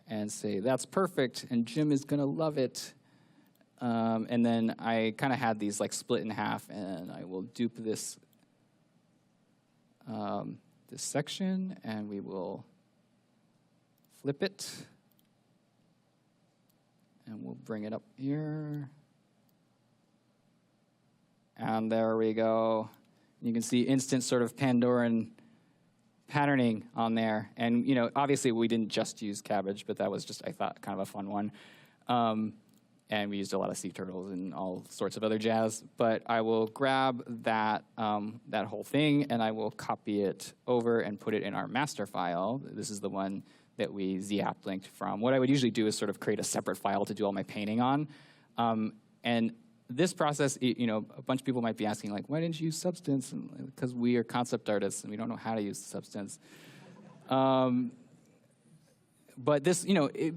and say, that's perfect, and Jim is going to love it. And then I kind of had these like split in half, and I will dupe this this section, and we will flip it, and we'll bring it up here. And there we go. You can see instant sort of Pandoran patterning on there. And, obviously we didn't just use cabbage, but that was just, I thought, kind of a fun one. And we used a lot of sea turtles and all sorts of other jazz. But I will grab that whole thing, and I will copy it over and put it in our master file. This is the one that we z-app linked from. What I would usually do is sort of create a separate file to do all my painting on. And this process, a bunch of people might be asking, like, why didn't you use Substance? Because we are concept artists, and we don't know how to use Substance. But this,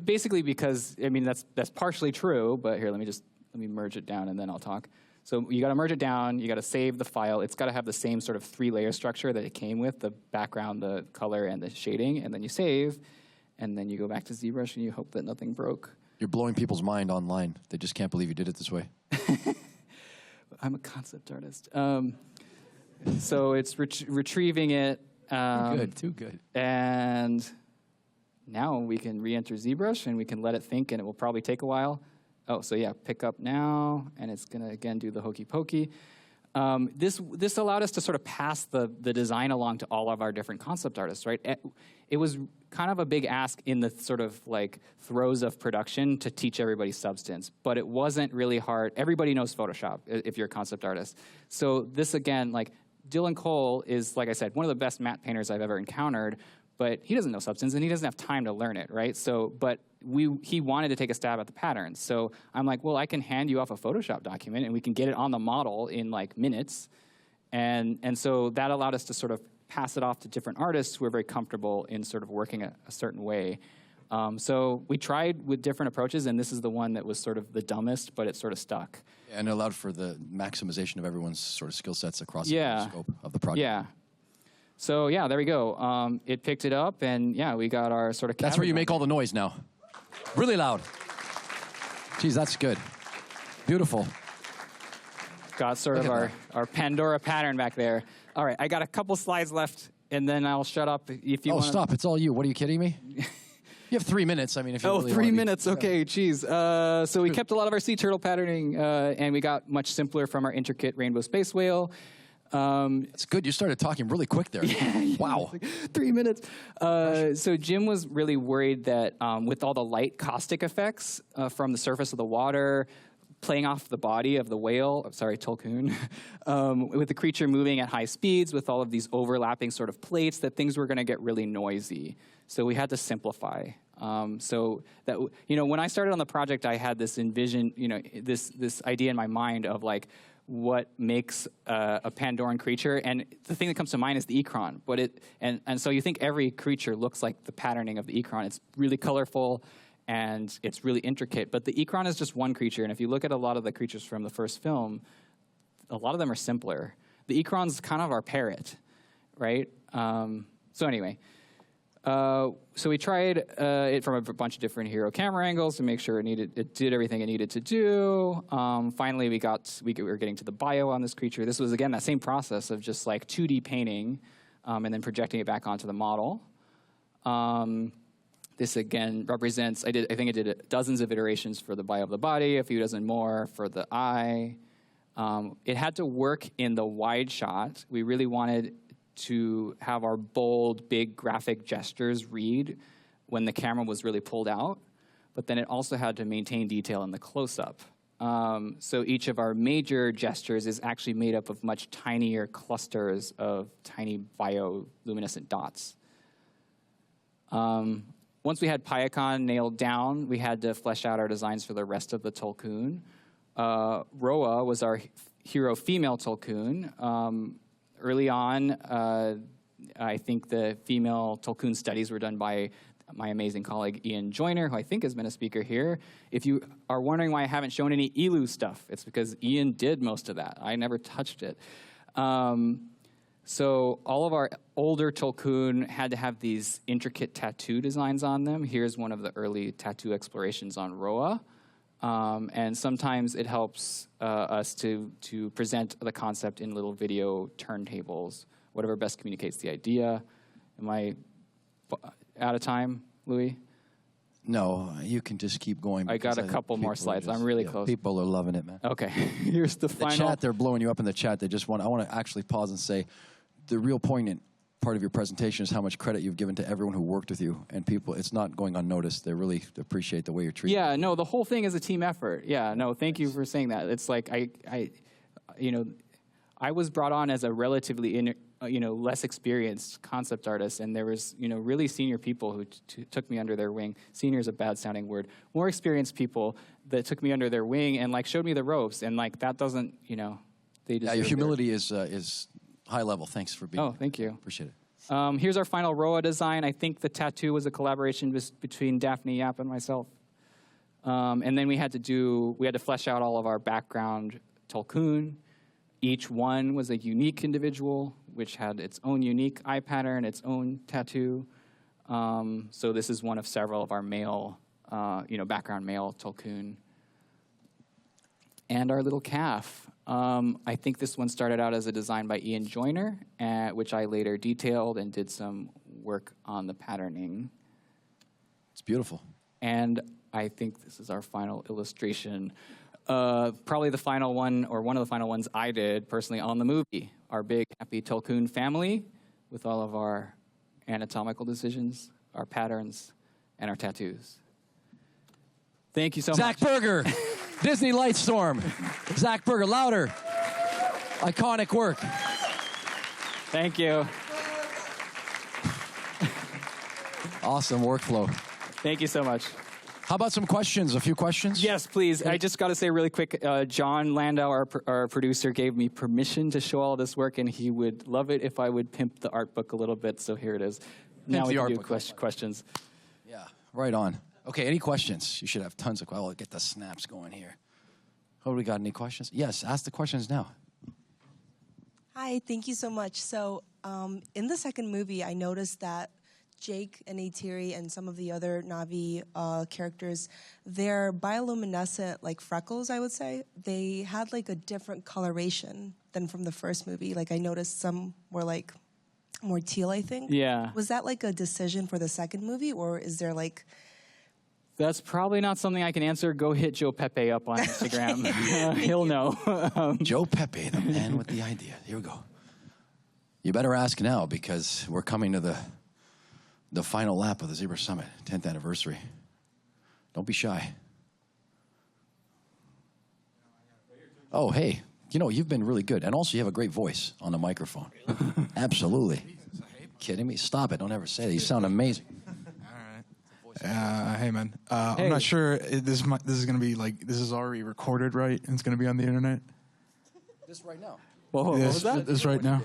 basically because, that's partially true, but here, let me merge it down, and then I'll talk. So you got to merge it down. You got to save the file. It's got to have the same sort of 3-layer structure that it came with, the background, the color, and the shading, and then you save, and then you go back to ZBrush, and you hope that nothing broke. You're blowing people's mind online. They just can't believe you did it this way. I'm a concept artist. So it's retrieving it. Too good. And now we can re-enter ZBrush, and we can let it think, and it will probably take a while. Oh, so yeah, pick up now, and it's going to, again, do the hokey pokey. This allowed us to sort of pass the design along to all of our different concept artists, right? It was kind of a big ask in the sort of like throes of production to teach everybody Substance, but it wasn't really hard. Everybody knows Photoshop if you're a concept artist. So this, again, like Dylan Cole is, like I said, one of the best matte painters I've ever encountered, but he doesn't know substance and he doesn't have time to learn it, right? So, but he wanted to take a stab at the patterns. So I'm like, well, I can hand you off a Photoshop document and we can get it on the model in like minutes. And so that allowed us to sort of pass it off to different artists who are very comfortable in sort of working a certain way. So we tried with different approaches, and this is the one that was sort of the dumbest, but it sort of stuck. And it allowed for the maximization of everyone's sort of skill sets across the scope of the project. Yeah. So yeah, there we go. It picked it up, and yeah, we got our sort of. That's where you make all the noise now. Really loud. Geez, that's good. Beautiful. Got sort of our Pandora pattern back there. All right, I got a couple slides left, and then I'll shut up if you want. Oh, stop. It's all you. What, are you kidding me? You have 3 minutes. I mean, if you really 3 minutes. Okay, geez. So we kept a lot of our sea turtle patterning, and we got much simpler from our intricate rainbow space whale. It's good. You started talking really quick there. Yeah, wow. Like 3 minutes. So Jim was really worried that with all the light caustic effects from the surface of the water, playing off the body of the whale, tulcoon, with the creature moving at high speeds, with all of these overlapping sort of plates, that things were going to get really noisy. So we had to simplify. So that, when I started on the project, I had this this idea in my mind of like what makes a Pandoran creature, and the thing that comes to mind is the Ikran. But and so you think every creature looks like the patterning of the Ikran. It's really colorful and it's really intricate. But the Ikran is just one creature, and if you look at a lot of the creatures from the first film, a lot of them are simpler. The Ikran's kind of our parrot, right? So anyway. So we tried it from a bunch of different hero camera angles to make sure it did everything it needed to do. Finally, we were getting to the bio on this creature. This was, again, that same process of just like 2D painting and then projecting it back onto the model. This, again, represents, I think I did dozens of iterations for the bio of the body, a few dozen more for the eye. It had to work in the wide shot. We really wanted to have our bold, big graphic gestures read when the camera was really pulled out, but then it also had to maintain detail in the close-up. So each of our major gestures is actually made up of much tinier clusters of tiny bioluminescent dots. Once we had Pyacon nailed down, we had to flesh out our designs for the rest of the tulcoon. Roa was our hero female tulcoon. Early on, I think the female tulcoon studies were done by my amazing colleague Ian Joyner, who I think has been a speaker here. If you are wondering why I haven't shown any Elu stuff, it's because Ian did most of that. I never touched it. So all of our older tulcoon had to have these intricate tattoo designs on them. Here's one of the early tattoo explorations on Roa. And sometimes it helps us to present the concept in little video turntables, whatever best communicates the idea. Am I out of time, Louis? No, you can just keep going. I got a couple more slides. I'm really close. People are loving it, man. Okay, here's the final. The chat, they're blowing you up in the chat. I want to actually pause and say, the real poignant part of your presentation is how much credit you've given to everyone who worked with you and people. It's not going unnoticed. They really appreciate the way you're treated. Yeah, no, the whole thing is a team effort. Yeah, no, thank you for saying that. It's like I was brought on as a relatively less experienced concept artist, and there was really senior people who took me under their wing. Senior is a bad sounding word. More experienced people that took me under their wing and like showed me the ropes, and like that doesn't they just. Yeah, your humility is high level. Thanks for being. Oh, thank you. Appreciate it. Here's our final Roa design. I think the tattoo was a collaboration between Daphne Yap and myself. And then we had to flesh out all of our background tulcoon. Each one was a unique individual, which had its own unique eye pattern, its own tattoo. So this is one of several of our male, background male tulcoon. And our little calf. I think this one started out as a design by Ian Joyner, which I later detailed and did some work on the patterning. It's beautiful. And I think this is our final illustration. Probably the final one, or one of the final ones I did personally on the movie. Our big, happy tulcoon family with all of our anatomical decisions, our patterns, and our tattoos. Thank you so much. Zach Berger, Disney Lightstorm. Zach Berger, louder. Iconic work. Thank you. Awesome workflow. Thank you so much. How about some questions? A few questions? Yes, please. I just got to say really quick, John Landau, our producer, gave me permission to show all this work, and he would love it if I would pimp the art book a little bit, so here it is. Now we can do questions. Yeah, right on. Okay, any questions? You should have tons of questions. I'll get the snaps going here. Oh, we got any questions? Yes, ask the questions now. Hi, thank you so much. So in the second movie, I noticed that Jake and Atiri and some of the other Na'vi characters, their bioluminescent, like freckles, I would say, they had like a different coloration than from the first movie. Like I noticed some were like more teal, I think. Yeah. Was that like a decision for the second movie, or is there like... That's probably not something I can answer. Go hit Joe Pepe up on Instagram. He'll know. Joe Pepe, the man with the idea. Here we go. You better ask now, because we're coming to the final lap of the ZBrush Summit, 10th anniversary. Don't be shy. Oh, hey, you know, you've been really good. And also, you have a great voice on the microphone. Absolutely. Kidding me? Stop it. Don't ever say that. You sound amazing. Hey, man. I'm not sure. This is going to be like, this is already recorded, right? And it's going to be on the internet? This right now. Whoa, what was that? This right now.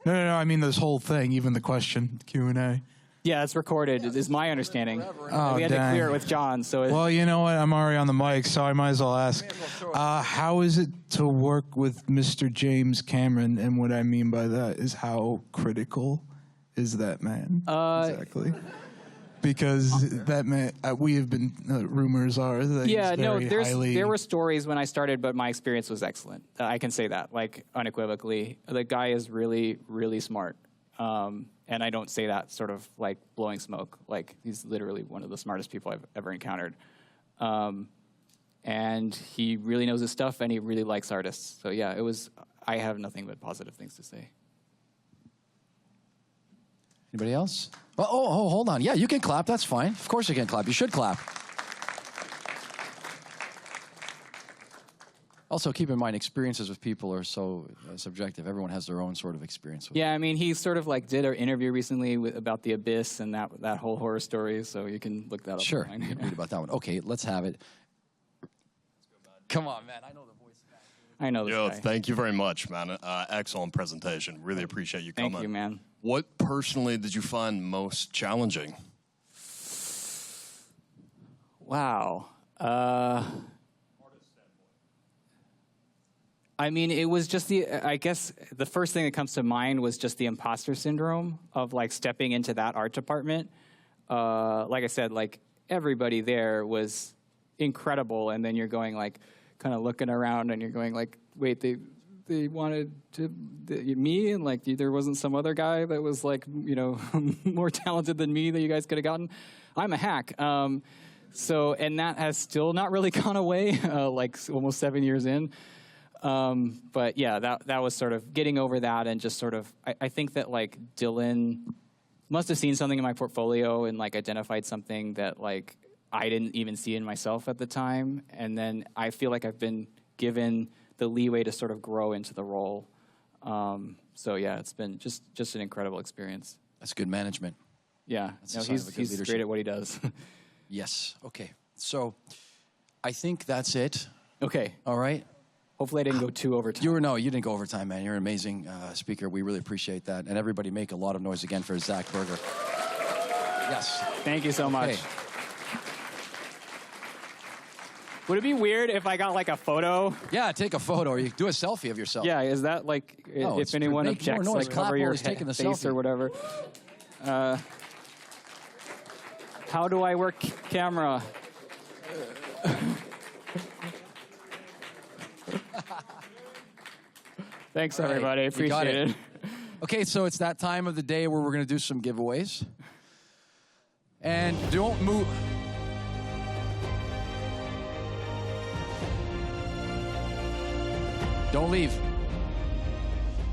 No. I mean, this whole thing, even the question, Q&A. Yeah, it's recorded, is my understanding. Oh, we had to clear it with John. Well, you know what? I'm already on the mic, so I might as well ask. How is it to work with Mr. James Cameron? And what I mean by that is, how critical is that man? Exactly. Because that man, we have been, rumors are that there were stories when I started, but my experience was excellent. I can say that, like, unequivocally. The guy is really, really smart. And I don't say that sort of like blowing smoke. Like, he's literally one of the smartest people I've ever encountered. And he really knows his stuff, and he really likes artists. So yeah, I have nothing but positive things to say. Anybody else? Oh, hold on. Yeah, you can clap. That's fine. Of course you can clap. You should clap. Also, keep in mind, experiences with people are so subjective. Everyone has their own sort of experience with it. Yeah, I mean, he sort of like did an interview recently about the Abyss and that whole horror story, so you can look that up. Sure, you can read about that one. Okay, let's have it. Come on, man. I know the voice. I know this guy. Thank you very much, man. Excellent presentation. Really appreciate you coming. Thank you, man. What personally did you find most challenging? Wow. I mean, it was just I guess the first thing that comes to mind was just the imposter syndrome of like stepping into that art department. Like I said, like everybody there was incredible. And then you're going like, kind of looking around and you're going like, wait, they wanted me, and like there wasn't some other guy that was like, you know, more talented than me that you guys could have gotten. I'm a hack. So, and that has still not really gone away, like almost 7 years in. But yeah, that was sort of getting over that, and just sort of, I think that like Dylan must have seen something in my portfolio and like identified something that like I didn't even see in myself at the time. And then I feel like I've been given the leeway to sort of grow into the role. So yeah, it's been just an incredible experience. That's good management. Yeah, no, he's great at what he does. Yes. Okay. So I think that's it. Okay. All right. Hopefully I didn't go too overtime. You didn't go overtime, man. You're an amazing speaker. We really appreciate that. And everybody make a lot of noise again for Zach Berger. Yes. Thank you so much. Would it be weird if I got like a photo? Yeah, take a photo, or you do a selfie of yourself. Yeah, is that like, if anyone objects, like cover your face or whatever. How do I work camera? Thanks, everybody. Appreciate it. Okay, so it's that time of the day where we're going to do some giveaways. And don't move. Don't leave.